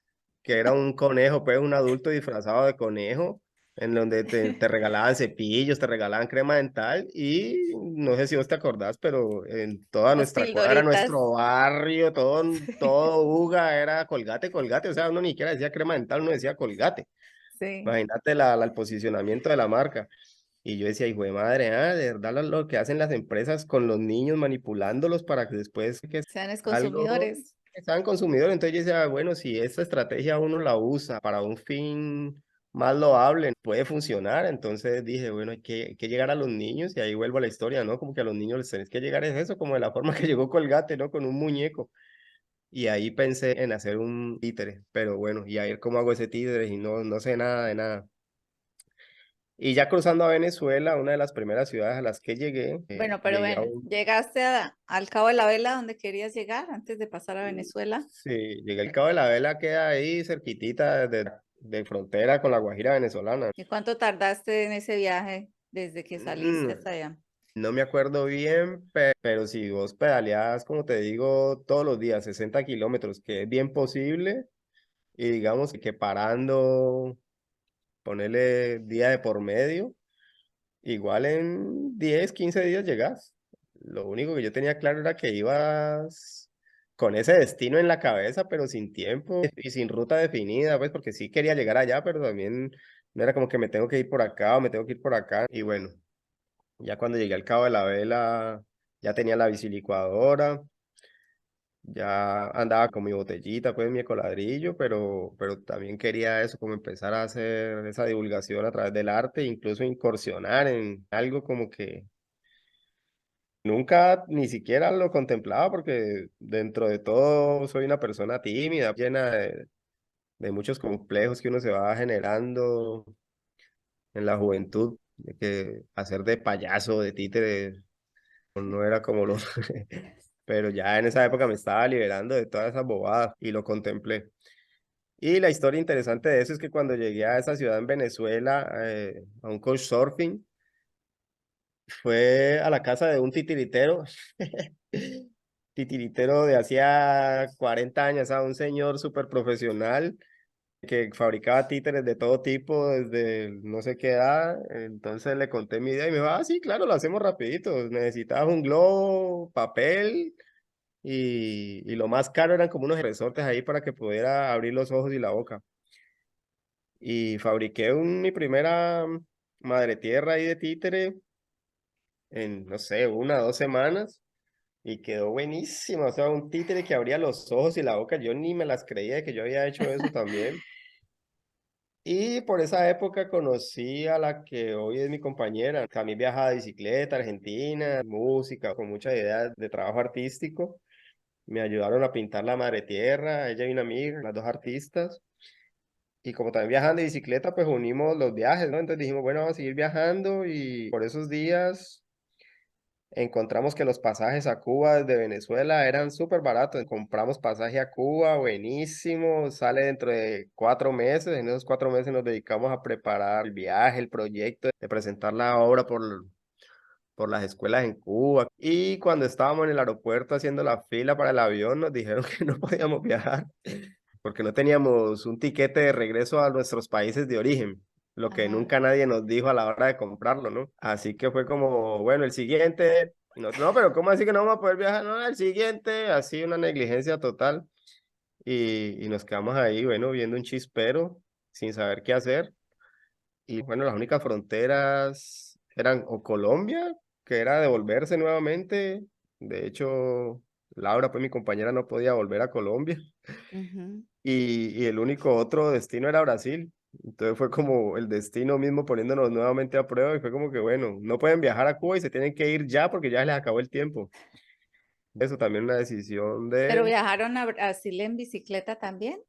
que era un conejo, pues un adulto disfrazado de conejo, en donde te regalaban cepillos, te regalaban crema dental y no sé si vos te acordás, pero en toda Las nuestra cuadra, pildoritas. nuestro barrio, Sí. todo Uga era Colgate, Colgate, o sea, uno ni siquiera decía crema dental, uno decía Colgate. Sí. Imagínate el posicionamiento de la marca. Y yo decía, hijo de madre, de verdad lo que hacen las empresas con los niños manipulándolos para que después que Sean algo consumidores. que sean consumidores. Entonces yo decía, bueno, si esta estrategia uno la usa para un fin más loable, puede funcionar. Entonces dije, bueno, hay que llegar a los niños y ahí vuelvo a la historia, ¿no? Como que a los niños les tenés que llegar es eso, como de la forma que llegó Colgate, ¿no? Con un muñeco. Y ahí pensé en hacer un títere, pero bueno, y a ver cómo hago ese títere y no sé nada de nada. Y ya cruzando a Venezuela, una de las primeras ciudades a las que llegué, Bueno, pero llegué a bueno, un, llegaste al Cabo de la Vela donde querías llegar antes de pasar a Venezuela. sí, llegué al Cabo de la Vela, queda ahí cerquitita de frontera con la Guajira venezolana. ¿Y cuánto tardaste en ese viaje desde que saliste Mm, hasta allá? no me acuerdo bien, pero si vos pedaleás, como te digo, todos los días, 60 kilómetros, que es bien posible, y digamos que parando, ponerle día de por medio, igual en 10 15 días llegas. Lo único que yo tenía claro era que ibas con ese destino en la cabeza, pero sin tiempo y sin ruta definida, pues porque sí quería llegar allá, pero también no era como que me tengo que ir por acá o me tengo que ir por acá. Y bueno, ya cuando llegué al Cabo de la Vela, ya tenía la bicilicuadora, ya andaba con mi botellita, pues mi ecoladrillo, pero también quería eso, como empezar a hacer esa divulgación a través del arte, incluso incursionar en algo como que nunca ni siquiera lo contemplaba porque dentro de todo soy una persona tímida, llena de muchos complejos que uno se va generando en la juventud, de que hacer de payaso, de títere, no era como lo... Pero ya en esa época me estaba liberando de todas esas bobadas y lo contemplé. Y la historia interesante de eso es que cuando llegué a esa ciudad en Venezuela, a un couchsurfing, fue a la casa de un titiritero, titiritero de hacía 40 años, a un señor súper profesional que fabricaba títeres de todo tipo desde no sé qué edad. Entonces le conté mi idea y me dijo, ah, sí, claro, lo hacemos rapidito. Necesitabas un globo, papel y lo más caro eran como unos resortes ahí para que pudiera abrir los ojos y la boca. Y fabriqué mi primera madre tierra ahí de títere en, no sé, 1 o 2 semanas. Y quedó buenísimo, o sea, un títere que abría los ojos y la boca, yo ni me las creía de que yo había hecho eso también. Y por esa época conocí a la que hoy es mi compañera. También viajaba de bicicleta, Argentina, música, con muchas ideas de trabajo artístico. Me ayudaron a pintar la madre tierra, ella y una amiga, las dos artistas. Y como también viajan de bicicleta, pues unimos los viajes, ¿no? Entonces dijimos, bueno, vamos a seguir viajando y por esos días encontramos que los pasajes a Cuba desde Venezuela eran súper baratos. Compramos pasaje a Cuba, buenísimo, sale dentro de 4 meses. En esos 4 meses nos dedicamos a preparar el viaje, el proyecto, de presentar la obra por las escuelas en Cuba. Y cuando estábamos en el aeropuerto haciendo la fila para el avión, nos dijeron que no podíamos viajar porque no teníamos un tiquete de regreso a nuestros países de origen, lo que Ajá. nunca nadie nos dijo a la hora de comprarlo, ¿no? Así que fue como, bueno, el siguiente, y nosotros, no, pero ¿cómo así que no vamos a poder viajar? No, el siguiente, así una negligencia total, y nos quedamos ahí, bueno, viendo un chispero, sin saber qué hacer, y bueno, las únicas fronteras eran o Colombia, que era devolverse nuevamente, de hecho, Laura, pues mi compañera no podía volver a Colombia, Ujú. y el único otro destino era Brasil. Entonces fue como el destino mismo poniéndonos nuevamente a prueba y fue como que, bueno, no pueden viajar a Cuba y se tienen que ir ya porque ya se les acabó el tiempo. Eso también una decisión de ¿Pero él. viajaron a Brasil en bicicleta también?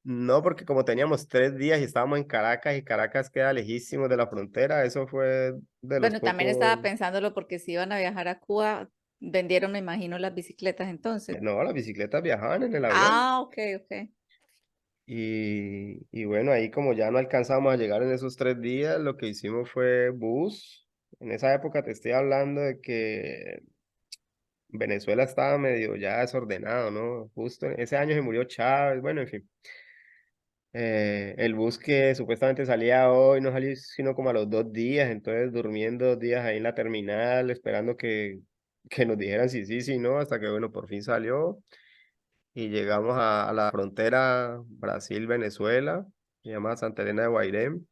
No, porque como teníamos 3 días y estábamos en Caracas y Caracas queda lejísimo de la frontera, eso fue de los Bueno, también estaba pocos. pensándolo porque si iban a viajar a Cuba, vendieron, me imagino, las bicicletas entonces. No, las bicicletas viajaban en el avión. Ah, ok, ok. Y bueno, ahí como ya no alcanzamos a llegar en esos 3 días, lo que hicimos fue bus. En esa época te estoy hablando de que Venezuela estaba medio ya desordenado, ¿no? Justo en ese año se murió Chávez, bueno, en fin. El bus que supuestamente salía hoy no salió sino como a los 2 días, entonces durmiendo 2 días ahí en la terminal, esperando que nos dijeran si sí, si no, hasta que bueno, por fin salió y llegamos a la frontera Brasil-Venezuela, se llama Santa Elena de Guairén.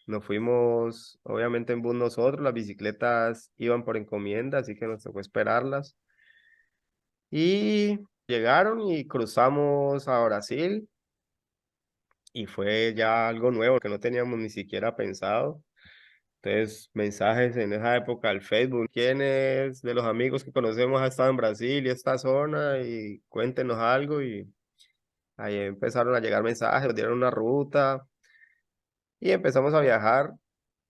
Nos fuimos, obviamente en bus nosotros, las bicicletas iban por encomienda, así que nos tocó esperarlas. Y llegaron y cruzamos a Brasil y fue ya algo nuevo que no teníamos ni siquiera pensado. Entonces, mensajes en esa época al Facebook, ¿quiénes de los amigos que conocemos ha estado en Brasil y esta zona? Y cuéntenos algo. Y ahí empezaron a llegar mensajes, nos dieron una ruta y empezamos a viajar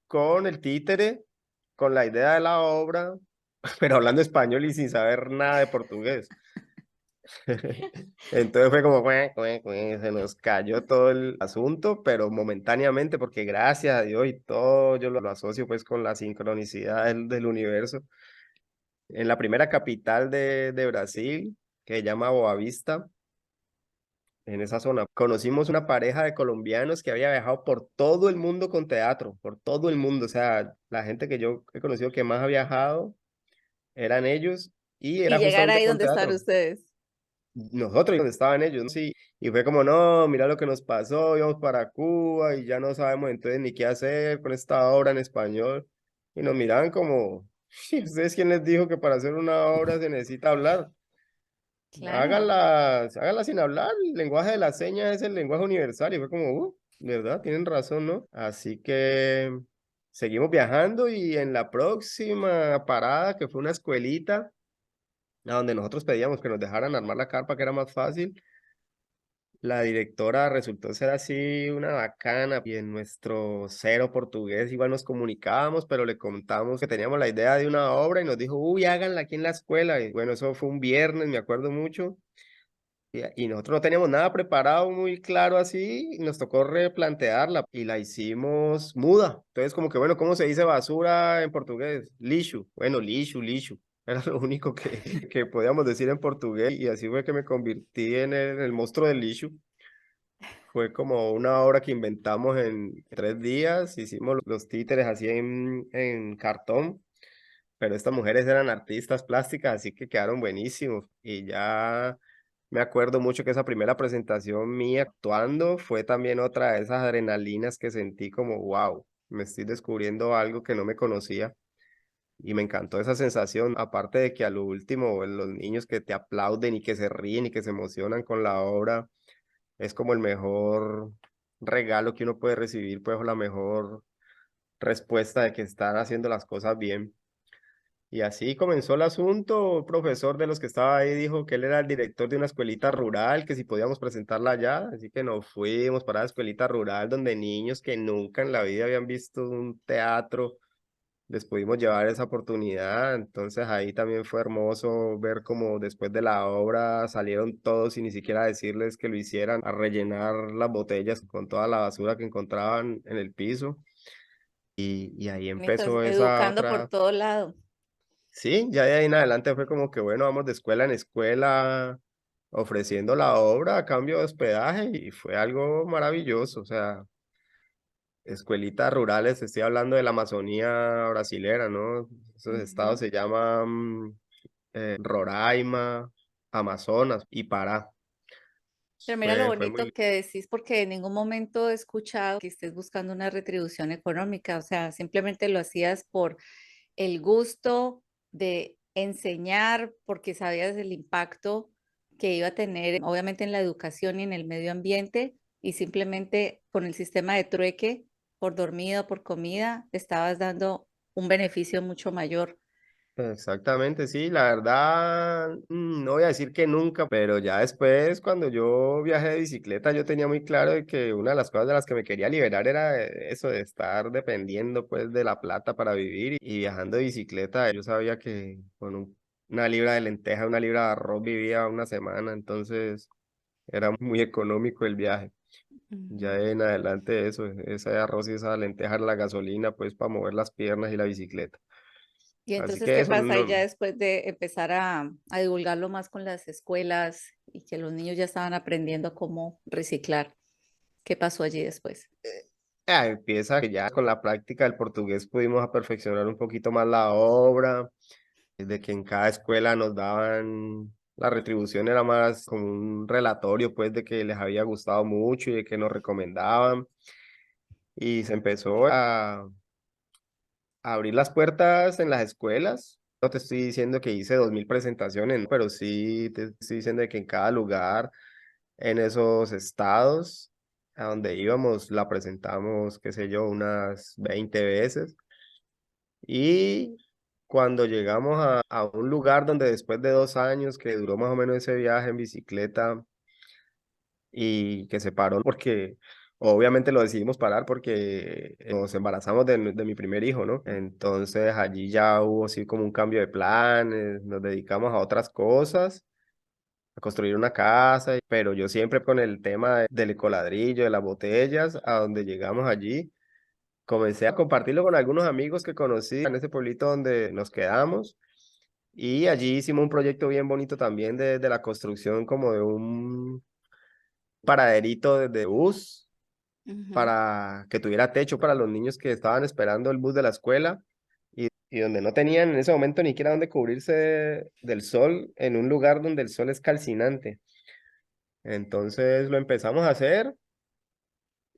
con el títere, con la idea de la obra, pero hablando español y sin saber nada de portugués. Entonces fue como, se nos cayó todo el asunto, pero momentáneamente, porque gracias a Dios y todo, yo lo asocio pues con la sincronicidad del universo. En la primera capital de Brasil, que se llama Boa Vista, en esa zona, conocimos una pareja de colombianos que había viajado por todo el mundo con teatro, por todo el mundo. O sea, la gente que yo he conocido que más ha viajado eran ellos y Y era llegar justamente ahí con donde están teatro. ustedes. Nosotros y donde estaban ellos, ¿no? Sí, y fue como, no, mira lo que nos pasó, íbamos para Cuba y ya no sabemos entonces ni qué hacer con esta obra en español. Y nos miraban como, "Sí, ¿ustedes quién les dijo que para hacer una obra se necesita hablar? Claro. Háganla sin hablar, el lenguaje de la señas es el lenguaje universal". Y fue como, ¿verdad? Tienen razón, ¿no? Así que seguimos viajando y en la próxima parada, que fue una escuelita, a donde nosotros pedíamos que nos dejaran armar la carpa, que era más fácil. La directora resultó ser así una bacana y en nuestro cero portugués igual nos comunicábamos, pero le contamos que teníamos la idea de una obra y nos dijo, uy, háganla aquí en la escuela. Y bueno, eso fue un viernes, me acuerdo mucho. Y nosotros no teníamos nada preparado muy claro así, y nos tocó replantearla y la hicimos muda. Entonces, como que bueno, ¿cómo se dice basura en portugués? Lixo. Bueno, lixo, lixo. Era lo único que podíamos decir en portugués y así fue que me convertí en el monstruo del lixo. Fue como una obra que inventamos en 3 días, hicimos los títeres así en cartón, pero estas mujeres eran artistas plásticas, así que quedaron buenísimos. Y ya me acuerdo mucho que esa primera presentación mía actuando fue también otra de esas adrenalinas que sentí como, wow, me estoy descubriendo algo que no me conocía. Y me encantó esa sensación, aparte de que a lo último los niños que te aplauden y que se ríen y que se emocionan con la obra es como el mejor regalo que uno puede recibir, pues, o la mejor respuesta de que están haciendo las cosas bien. Y así comenzó el asunto. Un profesor de los que estaba ahí dijo que él era el director de una escuelita rural, que si podíamos presentarla allá. Así que nos fuimos para la escuelita rural donde niños que nunca en la vida habían visto un teatro les pudimos llevar esa oportunidad. Entonces ahí también fue hermoso ver cómo después de la obra salieron todos y ni siquiera decirles que lo hicieran, a rellenar las botellas con toda la basura que encontraban en el piso. Y ahí Bonitos, empezó esa educando por otra, todo lado. sí, ya de ahí en adelante fue como que bueno, vamos de escuela en escuela ofreciendo la obra a cambio de hospedaje y fue algo maravilloso. O sea, escuelitas rurales, estoy hablando de la Amazonía brasilera, ¿no? Esos estados Ujú. se llaman Roraima, Amazonas y Pará. Pero mira lo Fue bonito muy. que decís, porque en ningún momento he escuchado que estés buscando una retribución económica, o sea, simplemente lo hacías por el gusto de enseñar, porque sabías el impacto que iba a tener, obviamente en la educación y en el medio ambiente, y simplemente con el sistema de trueque por dormida o por comida, estabas dando un beneficio mucho mayor. Exactamente, sí, la verdad, no voy a decir que nunca, pero ya después, cuando yo viajé de bicicleta, yo tenía muy claro de que una de las cosas de las que me quería liberar era eso de estar dependiendo pues de la plata para vivir y viajando de bicicleta, yo sabía que con una libra de lenteja, una libra de arroz vivía una semana, entonces era muy económico el viaje. Ujú. Ya en adelante eso, ese arroz y esa lenteja era la gasolina pues para mover las piernas y la bicicleta. Y Así entonces, que ¿qué eso pasa ahí no. ya después de empezar a divulgarlo más con las escuelas y que los niños ya estaban aprendiendo cómo reciclar? ¿Qué pasó allí después? Empieza que ya con la práctica del portugués pudimos a perfeccionar un poquito más la obra, de que en cada escuela nos daban, la retribución era más como un relatorio pues de que les había gustado mucho y de que nos recomendaban y se empezó a abrir las puertas en las escuelas. No te estoy diciendo que hice 2000 presentaciones, ¿no? Pero sí te estoy diciendo de que en cada lugar, en esos estados a donde íbamos, la presentamos, qué sé yo, unas 20 veces. Y cuando llegamos a un lugar donde después de 2 años que duró más o menos ese viaje en bicicleta y que se paró porque obviamente lo decidimos parar porque nos embarazamos de mi primer hijo, ¿no? Entonces allí ya hubo así como un cambio de planes, nos dedicamos a otras cosas, a construir una casa, pero yo siempre con el tema del ecoladrillo, de las botellas, a donde llegamos allí. Comencé a compartirlo con algunos amigos que conocí en ese pueblito donde nos quedamos y allí hicimos un proyecto bien bonito también de la construcción como de un paraderito de bus Ujú, para que tuviera techo para los niños que estaban esperando el bus de la escuela y donde no tenían en ese momento ni siquiera donde cubrirse del sol en un lugar donde el sol es calcinante. Entonces lo empezamos a hacer.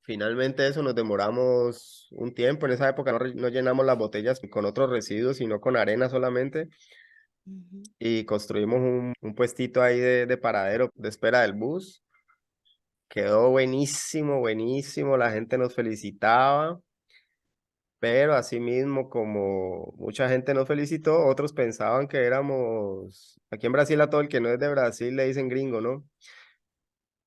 Finalmente eso nos demoramos un tiempo. En esa época no llenamos las botellas con otros residuos, sino con arena solamente. ujú. Y construimos un puestito ahí de paradero de espera del bus. Quedó buenísimo, buenísimo. La gente nos felicitaba. Pero asimismo, como mucha gente nos felicitó, otros pensaban que éramos, aquí en Brasil a todo el que no es de Brasil le dicen gringo, ¿no?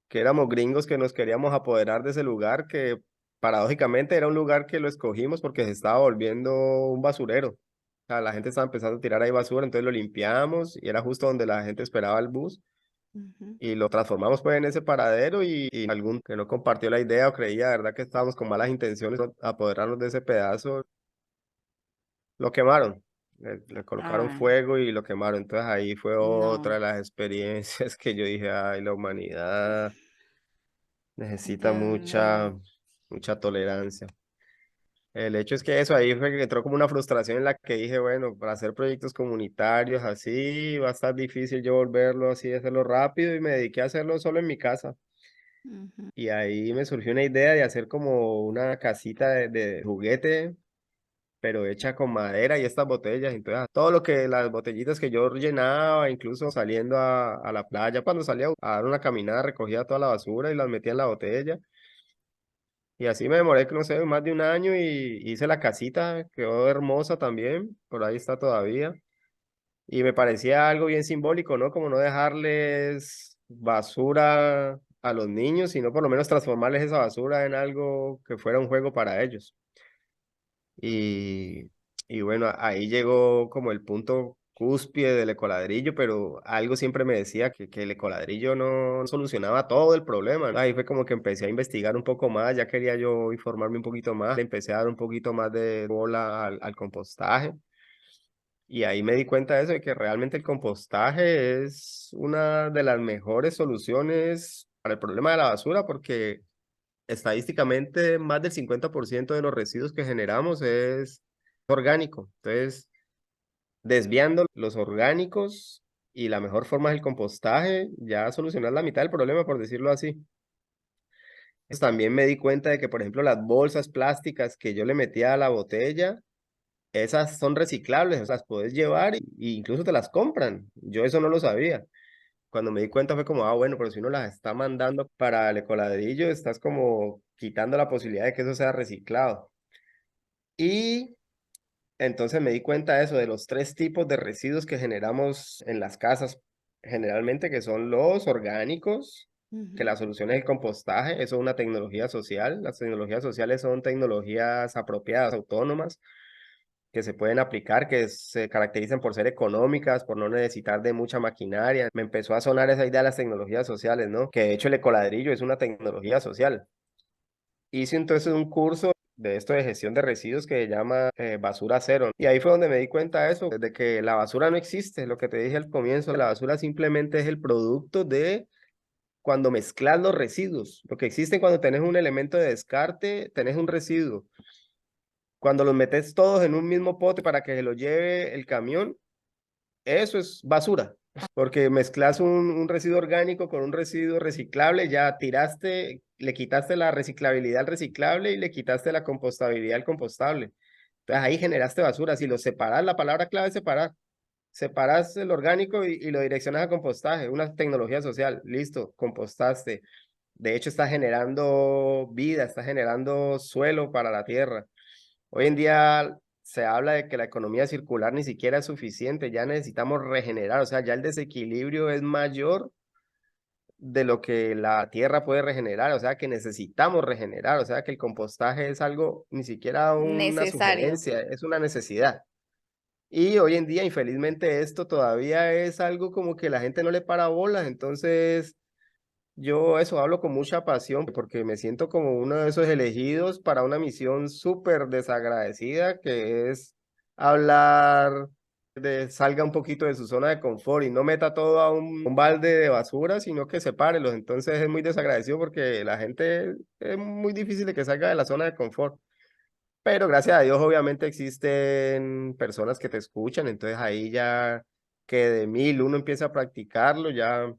Que éramos gringos que nos queríamos apoderar de ese lugar que paradójicamente era un lugar que lo escogimos porque se estaba volviendo un basurero. O sea, la gente estaba empezando a tirar ahí basura, entonces lo limpiamos y era justo donde la gente esperaba el bus Ujú. y lo transformamos pues en ese paradero y algún que no compartió la idea o creía de verdad que estábamos con malas intenciones de apoderarnos de ese pedazo, lo quemaron. Le colocaron Ah, fuego y lo quemaron. Entonces ahí fue otra no, de las experiencias que yo dije, ay, la humanidad necesita Dios mucha, mío. mucha tolerancia. El hecho es que eso ahí fue que entró como una frustración en la que dije, bueno, para hacer proyectos comunitarios así, va a estar difícil yo volverlo así, hacerlo rápido y me dediqué a hacerlo solo en mi casa. Ujú, Y ahí me surgió una idea de hacer como una casita de juguete, pero hecha con madera y estas botellas. Entonces, todo lo que las botellitas que yo llenaba, incluso saliendo a la playa, cuando salía a dar una caminada, recogía toda la basura y las metía en la botella. Y así me demoré, no sé, más de un año y hice la casita, quedó hermosa también, por ahí está todavía. Y me parecía algo bien simbólico, ¿no? Como no dejarles basura a los niños, sino por lo menos transformarles esa basura en algo que fuera un juego para ellos. Y, y bueno, ahí llegó como el punto cúspide del ecoladrillo, pero algo siempre me decía que el ecoladrillo no solucionaba todo el problema, ¿no? Ahí fue como que empecé a investigar un poco más, ya quería yo informarme un poquito más, le empecé a dar un poquito más de bola al compostaje. Y ahí me di cuenta de eso, de que realmente el compostaje es una de las mejores soluciones para el problema de la basura, porque estadísticamente más del 50% de los residuos que generamos es orgánico. Entonces, desviando los orgánicos y la mejor forma es el compostaje, ya solucionar la mitad del problema, por decirlo así. Pues también me di cuenta de que, por ejemplo, las bolsas plásticas que yo le metía a la botella, esas son reciclables, o sea, las puedes llevar y incluso te las compran. Yo eso no lo sabía. Cuando me di cuenta fue como, ah, bueno, pero si uno las está mandando para el ecoladrillo, estás como quitando la posibilidad de que eso sea reciclado. Y entonces me di cuenta de eso, de los tres tipos de residuos que generamos en las casas, generalmente que son los orgánicos, que Ujú. la solución es el compostaje, eso es una tecnología social. Las tecnologías sociales son tecnologías apropiadas, autónomas, que se pueden aplicar, que se caracterizan por ser económicas, por no necesitar de mucha maquinaria. Me empezó a sonar esa idea de las tecnologías sociales, ¿no? Que de hecho el ecoladrillo es una tecnología social. Hice entonces un curso de esto de gestión de residuos que se llama Basura Cero. Y ahí fue donde me di cuenta de eso, de que la basura no existe. Lo que te dije al comienzo, la basura simplemente es el producto de cuando mezclas los residuos. Lo que existe cuando tenés un elemento de descarte, tenés un residuo. Cuando los metes todos en un mismo pote para que se lo lleve el camión, eso es basura. Porque mezclas un residuo orgánico con un residuo reciclable, ya tiraste, le quitaste la reciclabilidad al reciclable y le quitaste la compostabilidad al compostable. Entonces ahí generaste basura. Si lo separas, la palabra clave es separar. Separas el orgánico y lo direccionas a compostaje, una tecnología social. Listo, compostaste. De hecho, está generando vida, está generando suelo para la tierra. Hoy en día se habla de que la economía circular ni siquiera es suficiente, ya necesitamos regenerar, o sea, ya el desequilibrio es mayor de lo que la tierra puede regenerar, o sea, que necesitamos regenerar, o sea, que el compostaje es algo, ni siquiera una Necesario. sugerencia, es una necesidad. Y hoy en día, infelizmente, esto todavía es algo como que la gente no le para bolas, entonces yo eso hablo con mucha pasión porque me siento como uno de esos elegidos para una misión súper desagradecida que es hablar de salga un poquito de su zona de confort y no meta todo a un balde de basura, sino que sepárelos. Entonces es muy desagradecido porque la gente es muy difícil de que salga de la zona de confort. Pero gracias a Dios obviamente existen personas que te escuchan, entonces ahí ya que de 1000 uno empieza a practicarlo, ya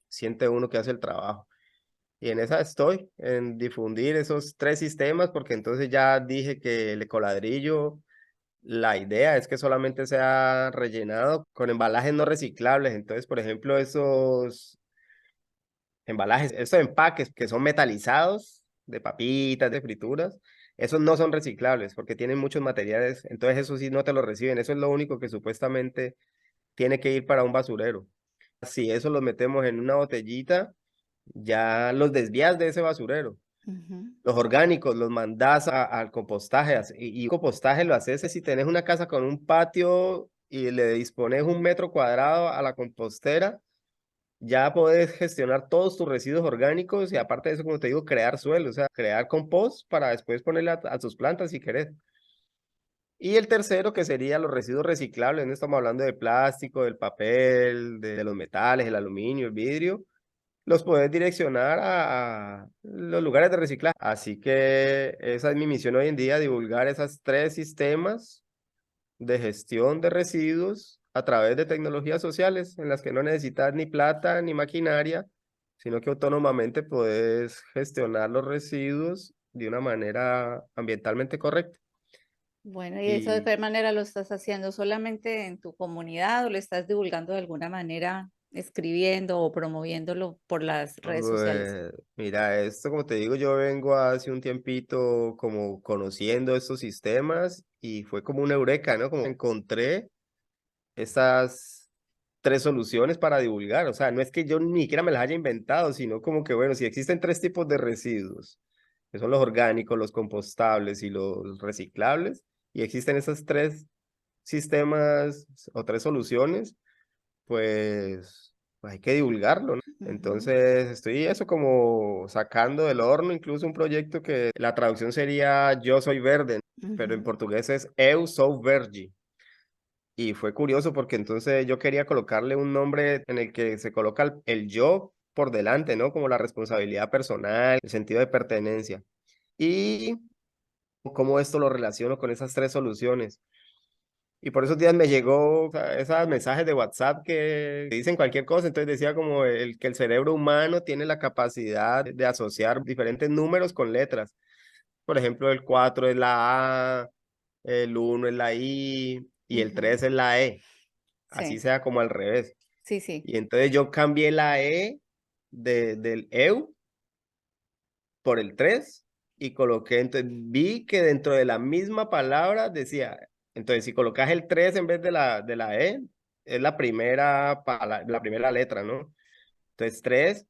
siente uno que hace el trabajo. Y en esa estoy, en difundir esos tres sistemas, porque entonces ya dije que el ecoladrillo, la idea es que solamente sea rellenado con embalajes no reciclables. Entonces, por ejemplo, esos embalajes, esos empaques que son metalizados de papitas, de frituras, esos no son reciclables porque tienen muchos materiales. Entonces, eso sí no te lo reciben. Eso es lo único que supuestamente tiene que ir para un basurero. Si eso lo metemos en una botellita, ya los desvías de ese basurero. Ujú. Los orgánicos los mandas al compostaje y compostaje lo haces si tenés una casa con un patio y le dispones 1 metro cuadrado a la compostera, ya podés gestionar todos tus residuos orgánicos y aparte de eso, como te digo, crear suelo, o sea, crear compost para después ponerle a tus plantas si querés. Y el tercero, que sería los residuos reciclables, no estamos hablando de plástico, del papel, de los metales, el aluminio, el vidrio, los puedes direccionar a los lugares de reciclaje. Así que esa es mi misión hoy en día, divulgar esos tres sistemas de gestión de residuos a través de tecnologías sociales en las que no necesitas ni plata ni maquinaria, sino que autónomamente puedes gestionar los residuos de una manera ambientalmente correcta. Bueno, ¿y eso de Y qué manera lo estás haciendo? ¿Solamente en tu comunidad o lo estás divulgando de alguna manera, escribiendo o promoviéndolo por las redes sociales? Mira, esto como te digo, yo vengo hace un tiempito como conociendo estos sistemas y fue como una eureka, ¿no? Como encontré estas tres soluciones para divulgar. O sea, no es que yo ni siquiera me las haya inventado, sino como que, bueno, si existen tres tipos de residuos, que son los orgánicos, los compostables y los reciclables, y existen esos tres sistemas o tres soluciones, pues hay que divulgarlo, ¿no? Ujú, Entonces, estoy eso como sacando del horno, incluso un proyecto que la traducción sería Yo soy verde, pero en ujú, portugués es Eu sou verde. Y fue curioso porque entonces yo quería colocarle un nombre en el que se coloca el yo por delante, ¿no? Como la responsabilidad personal, el sentido de pertenencia. Y cómo esto lo relaciono con esas tres soluciones. Y por esos días me llegó, o sea, esos mensajes de WhatsApp que dicen cualquier cosa, entonces decía como que el cerebro humano tiene la capacidad de asociar diferentes números con letras. Por ejemplo, el 4 es la A, el 1 es la I y el ujú. 3 es la E, así Sí. sea como al revés. Sí, sí. Y entonces yo cambié la E del EU por el 3 y coloqué, entonces vi que dentro de la misma palabra decía, entonces si colocas el 3 en vez de la E, es la primera, la primera letra, ¿no? Entonces 3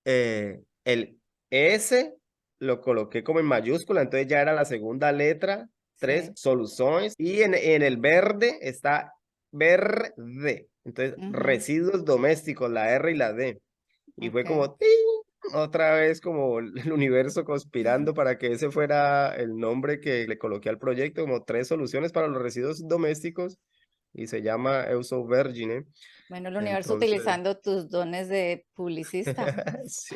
el S lo coloqué como en mayúscula, entonces ya era la segunda letra, 3 Sí. soluciones, y en el verde está verde, entonces Ujú. residuos domésticos, la R y la D. Y fue Ok. como, ¡ting! Otra vez como el universo conspirando para que ese fuera el nombre que le coloqué al proyecto, como 3 soluciones para los residuos domésticos, y se llama Euso Vergine. Bueno, el universo Entonces, utilizando tus dones de publicista. sí,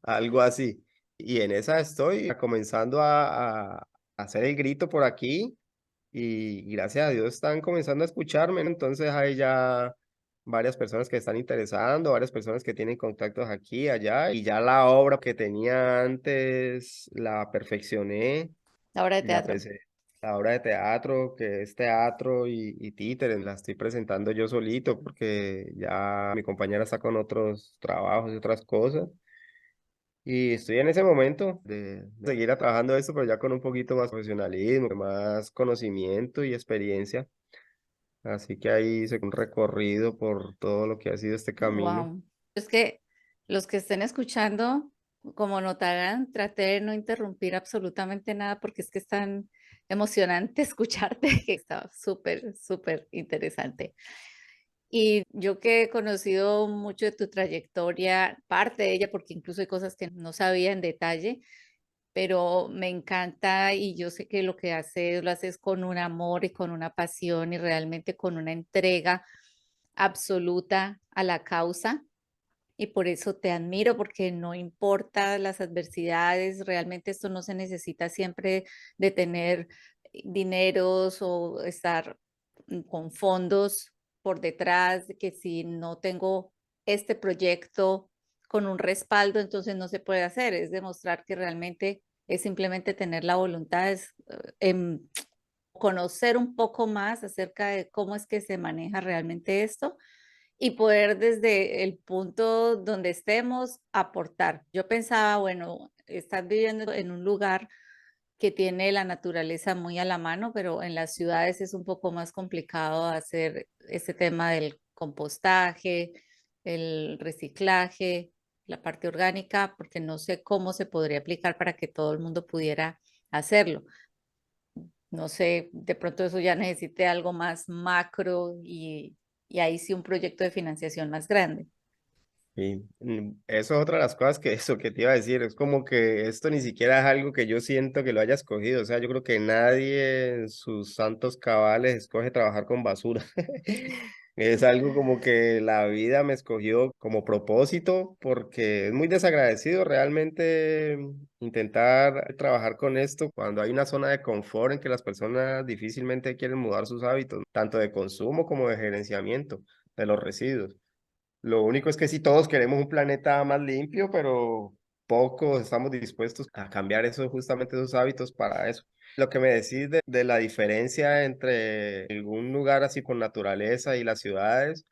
algo así. Y en esa estoy comenzando a hacer el grito por aquí y gracias a Dios están comenzando a escucharme, ¿no? Entonces hay ya varias personas que están interesando, varias personas que tienen contactos aquí, allá, y ya la obra que tenía antes la perfeccioné La obra de y la teatro. presenté. La obra de teatro, que es teatro y títeres, la estoy presentando yo solito porque ya mi compañera está con otros trabajos y otras cosas. Y estoy en ese momento de seguir trabajando esto, pero ya con un poquito más profesionalismo, más conocimiento y experiencia. Así que ahí hice un recorrido por todo lo que ha sido este camino. Wow. Es que los que estén escuchando, como notarán, traté de no interrumpir absolutamente nada porque es que es tan emocionante escucharte que está súper, súper interesante. Y yo que he conocido mucho de tu trayectoria, parte de ella, porque incluso hay cosas que no sabía en detalle, pero me encanta y yo sé que lo que haces lo haces con un amor y con una pasión y realmente con una entrega absoluta a la causa. Y por eso te admiro, porque no importa las adversidades, realmente esto no se necesita siempre de tener dineros o estar con fondos por detrás, de que si no tengo este proyecto con un respaldo, entonces no se puede hacer. Es demostrar que realmente es simplemente tener la voluntad, es conocer un poco más acerca de cómo es que se maneja realmente esto y poder desde el punto donde estemos aportar. Yo pensaba, bueno, estás viviendo en un lugar que tiene la naturaleza muy a la mano, pero en las ciudades es un poco más complicado hacer ese tema del compostaje, el reciclaje, la parte orgánica, porque no sé cómo se podría aplicar para que todo el mundo pudiera hacerlo. No sé, de pronto eso ya necesite algo más macro y ahí sí un proyecto de financiación más grande. Y eso es otra de las cosas que eso que te iba a decir, es como que esto ni siquiera es algo que yo siento que lo haya escogido, o sea, yo creo que nadie en sus santos cabales escoge trabajar con basura. Es algo como que la vida me escogió como propósito porque es muy desagradecido realmente intentar trabajar con esto cuando hay una zona de confort en que las personas difícilmente quieren mudar sus hábitos, tanto de consumo como de gerenciamiento de los residuos. Lo único es que sí todos queremos un planeta más limpio, pero pocos estamos dispuestos a cambiar eso, justamente esos hábitos para eso. Lo que me decís de la diferencia entre algún lugar así con naturaleza y las ciudades,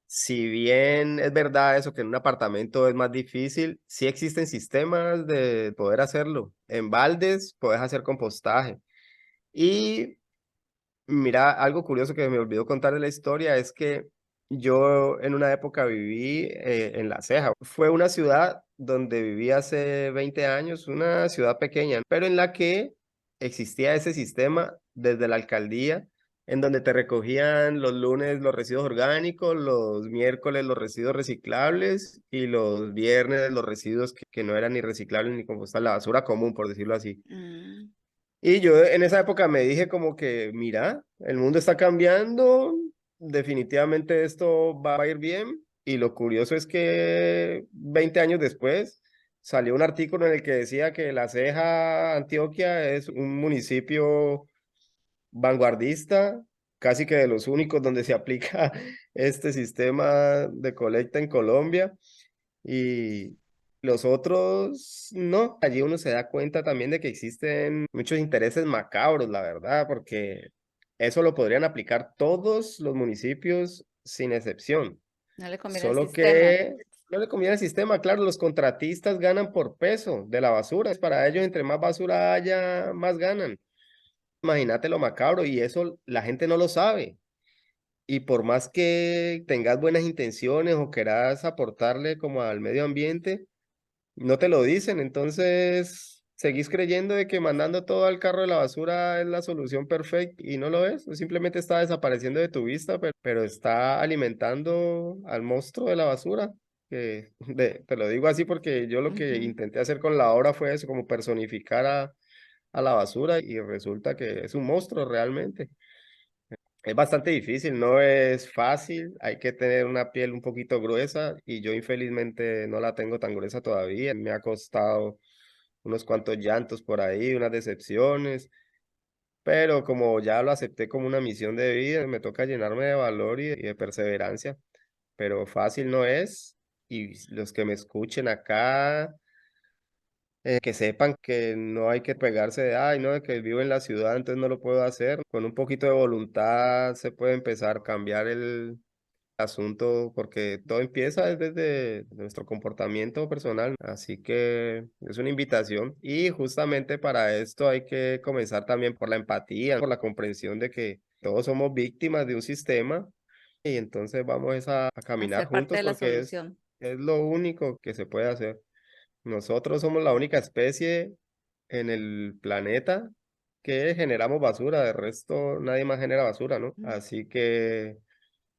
si bien es verdad eso que en un apartamento es más difícil, sí existen sistemas de poder hacerlo. En baldes puedes hacer compostaje. Y mira, algo curioso que me olvidó contar de la historia es que yo en una época viví en La Ceja. Fue una ciudad donde viví hace 20 años, una ciudad pequeña, pero en la que existía ese sistema desde la alcaldía, en donde te recogían los lunes los residuos orgánicos, los miércoles los residuos reciclables y los viernes los residuos que no eran ni reciclables ni compostables, la basura común, por decirlo así. Mm. Y yo en esa época me dije como que, mira, el mundo está cambiando, definitivamente esto va a ir bien. Y lo curioso es que 20 años después salió un artículo en el que decía que La Ceja, Antioquia, es un municipio vanguardista, casi que de los únicos donde se aplica este sistema de colecta en Colombia. Y los otros, no, allí uno se da cuenta también de que existen muchos intereses macabros, la verdad, porque eso lo podrían aplicar todos los municipios sin excepción. No le conviene al Solo sistema. que no le conviene al sistema. Claro, los contratistas ganan por peso de la basura. Es para ellos, entre más basura haya, más ganan. Imagínate lo macabro y eso la gente no lo sabe. Y por más que tengas buenas intenciones o quieras aportarle como al medio ambiente, no te lo dicen. Entonces, seguís creyendo de que mandando todo al carro de la basura es la solución perfecta y no lo es. Simplemente está desapareciendo de tu vista, pero está alimentando al monstruo de la basura. Te lo digo así porque yo lo que Ujú. intenté hacer con la obra fue eso, como personificar a la basura y resulta que es un monstruo realmente. Es bastante difícil, no es fácil, hay que tener una piel un poquito gruesa y yo infelizmente no la tengo tan gruesa todavía. Me ha costado unos cuantos llantos por ahí, unas decepciones, pero como ya lo acepté como una misión de vida, me toca llenarme de valor y de perseverancia, pero fácil no es. Y los que me escuchen acá, que sepan que no hay que pegarse de, ay, no, de que vivo en la ciudad, entonces no lo puedo hacer. Con un poquito de voluntad se puede empezar a cambiar el asunto, porque todo empieza desde nuestro comportamiento personal. Así que es una invitación. Y justamente para esto hay que comenzar también por la empatía, por la comprensión de que todos somos víctimas de un sistema. Y entonces vamos es a caminar Hacer parte juntos de la porque solución. es lo único que se puede hacer. Nosotros somos la única especie en el planeta que generamos basura, de resto nadie más genera basura, ¿no? Mm. Así que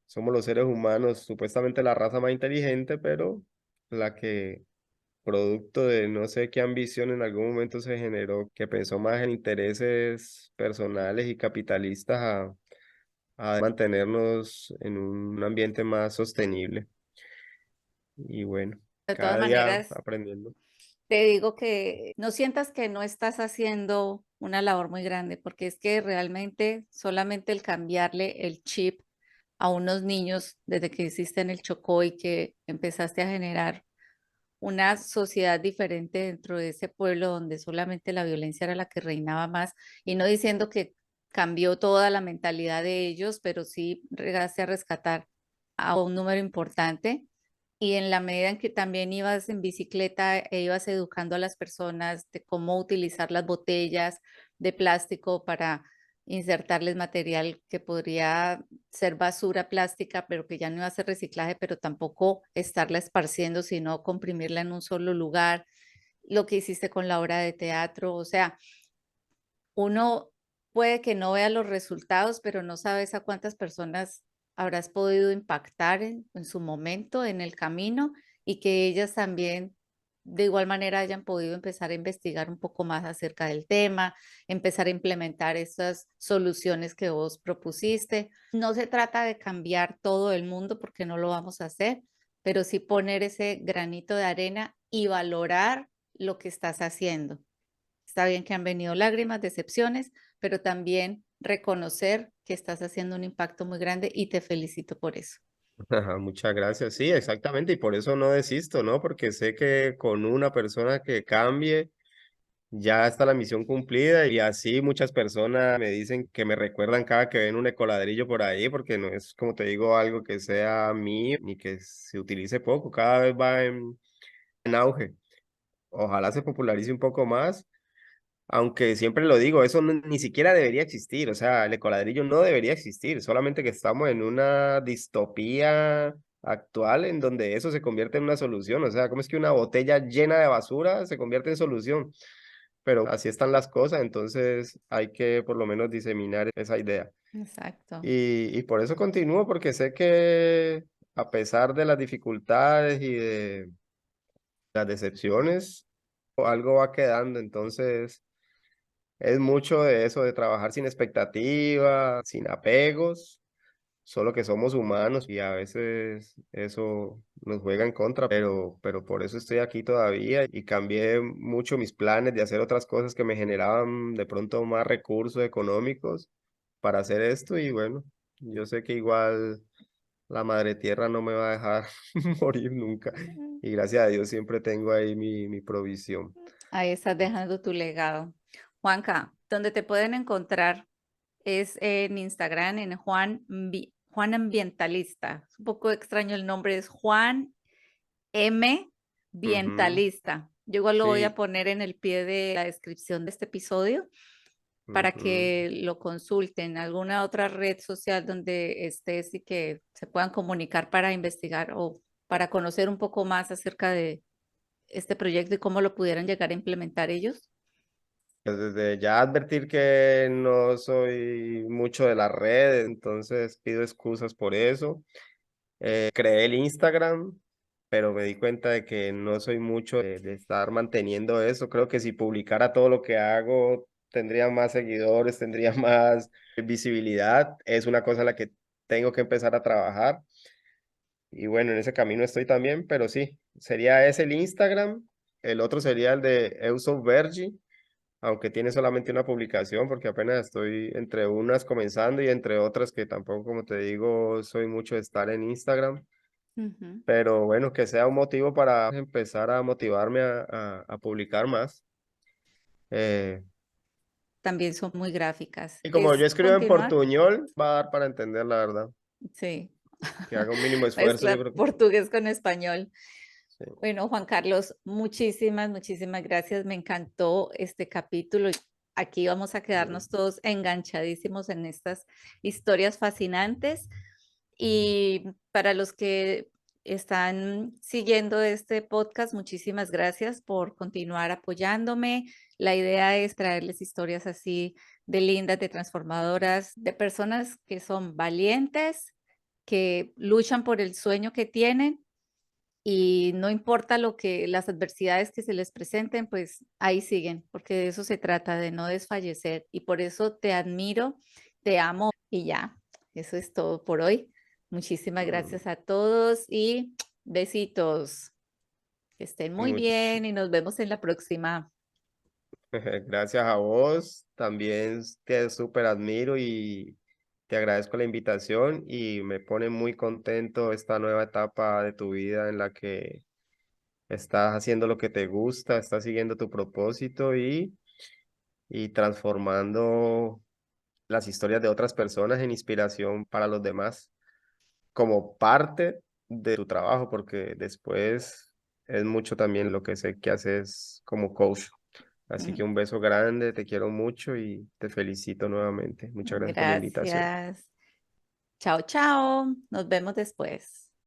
somos los seres humanos, supuestamente la raza más inteligente, pero la que, producto de no sé qué ambición en algún momento se generó, que pensó más en intereses personales y capitalistas a mantenernos en un ambiente más sostenible. Y bueno, De todas cada día maneras, aprendiendo. te digo que no sientas que no estás haciendo una labor muy grande, porque es que realmente solamente el cambiarle el chip a unos niños desde que hiciste en el Chocó y que empezaste a generar una sociedad diferente dentro de ese pueblo donde solamente la violencia era la que reinaba más, y no diciendo que cambió toda la mentalidad de ellos, pero sí llegaste a rescatar a un número importante. Y en la medida en que también ibas en bicicleta e ibas educando a las personas de cómo utilizar las botellas de plástico para insertarles material que podría ser basura plástica, pero que ya no iba a ser reciclaje, pero tampoco estarla esparciendo, sino comprimirla en un solo lugar, lo que hiciste con la obra de teatro, o sea, uno puede que no vea los resultados, pero no sabes a cuántas personas habrás podido impactar en su momento, en el camino, y que ellas también de igual manera hayan podido empezar a investigar un poco más acerca del tema, empezar a implementar esas soluciones que vos propusiste. No se trata de cambiar todo el mundo porque no lo vamos a hacer, pero sí poner ese granito de arena y valorar lo que estás haciendo. Está bien que han venido lágrimas, decepciones, pero también reconocer que estás haciendo un impacto muy grande y te felicito por eso. Ajá, muchas gracias. Sí, exactamente. Y por eso no desisto, ¿no? Porque sé que con una persona que cambie, ya está la misión cumplida y así muchas personas me dicen que me recuerdan cada que ven un ecoladrillo por ahí, porque no es, como te digo, algo que sea mío ni que se utilice poco, cada vez va en auge. Ojalá se popularice un poco más, aunque siempre lo digo, eso ni siquiera debería existir, o sea, el ecoladrillo no debería existir, solamente que estamos en una distopía actual en donde eso se convierte en una solución, o sea, ¿cómo es que una botella llena de basura se convierte en solución? Pero así están las cosas, entonces hay que por lo menos diseminar esa idea. Exacto. Y por eso continúo, porque sé que a pesar de las dificultades y de las decepciones, algo va quedando, entonces es mucho de eso, de trabajar sin expectativas, sin apegos, solo que somos humanos y a veces eso nos juega en contra, pero por eso estoy aquí todavía y cambié mucho mis planes de hacer otras cosas que me generaban de pronto más recursos económicos para hacer esto y bueno, yo sé que igual la madre tierra no me va a dejar morir nunca Mm. y gracias a Dios siempre tengo ahí mi provisión. Ahí estás dejando tu legado. Juanca, donde te pueden encontrar es en Instagram, en Juan Ambientalista. Es un poco extraño el nombre, es Juan M. Ujú. Ambientalista. Yo igual lo voy a Sí. poner en el pie de la descripción de este episodio para Ujú. que lo consulten. Alguna otra red social donde estés y que se puedan comunicar para investigar o para conocer un poco más acerca de este proyecto y cómo lo pudieran llegar a implementar ellos. Pues desde ya advertir que no soy mucho de las redes, entonces pido excusas por eso. Creé el Instagram, pero me di cuenta de que no soy mucho de estar manteniendo eso. Creo que si publicara todo lo que hago, tendría más seguidores, tendría más visibilidad. Es una cosa en la que tengo que empezar a trabajar. Y bueno, en ese camino estoy también, pero sí, sería ese el Instagram. El otro sería el de Euso Vergi, aunque tiene solamente una publicación, porque apenas estoy entre unas comenzando y entre otras que tampoco, como te digo, soy mucho de estar en Instagram. Ujú. Pero bueno, que sea un motivo para empezar a motivarme a publicar más. Eh, También son muy gráficas. y como yo Es escribo en continuar, portuñol, va a dar para entender la verdad. sí. Que haga un mínimo esfuerzo, yo Mezcla creo que portugués con español. sí. Bueno, Juan Carlos, muchísimas gracias. Me encantó este capítulo. Aquí vamos a Mm. quedarnos todos enganchadísimos en estas historias fascinantes. Y para los que están siguiendo este podcast, muchísimas gracias por continuar apoyándome. La idea es traerles historias así de lindas, de transformadoras, de personas que son valientes, que luchan por el sueño que tienen y no importa lo que las adversidades que se les presenten, pues ahí siguen, porque de eso se trata, de no desfallecer. Y por eso te admiro, te amo y ya, eso es todo por hoy. Muchísimas Mm. gracias a todos y besitos. Que estén muy Much- bien y nos vemos en la próxima. Gracias a vos, también te súper admiro y te agradezco la invitación y me pone muy contento esta nueva etapa de tu vida en la que estás haciendo lo que te gusta, estás siguiendo tu propósito y transformando las historias de otras personas en inspiración para los demás, como parte de tu trabajo, porque después es mucho también lo que sé que haces como coach. Así que Mm, un beso grande, te quiero mucho y te felicito nuevamente. Muchas gracias por la invitación. gracias. Chao, chao. Nos vemos después.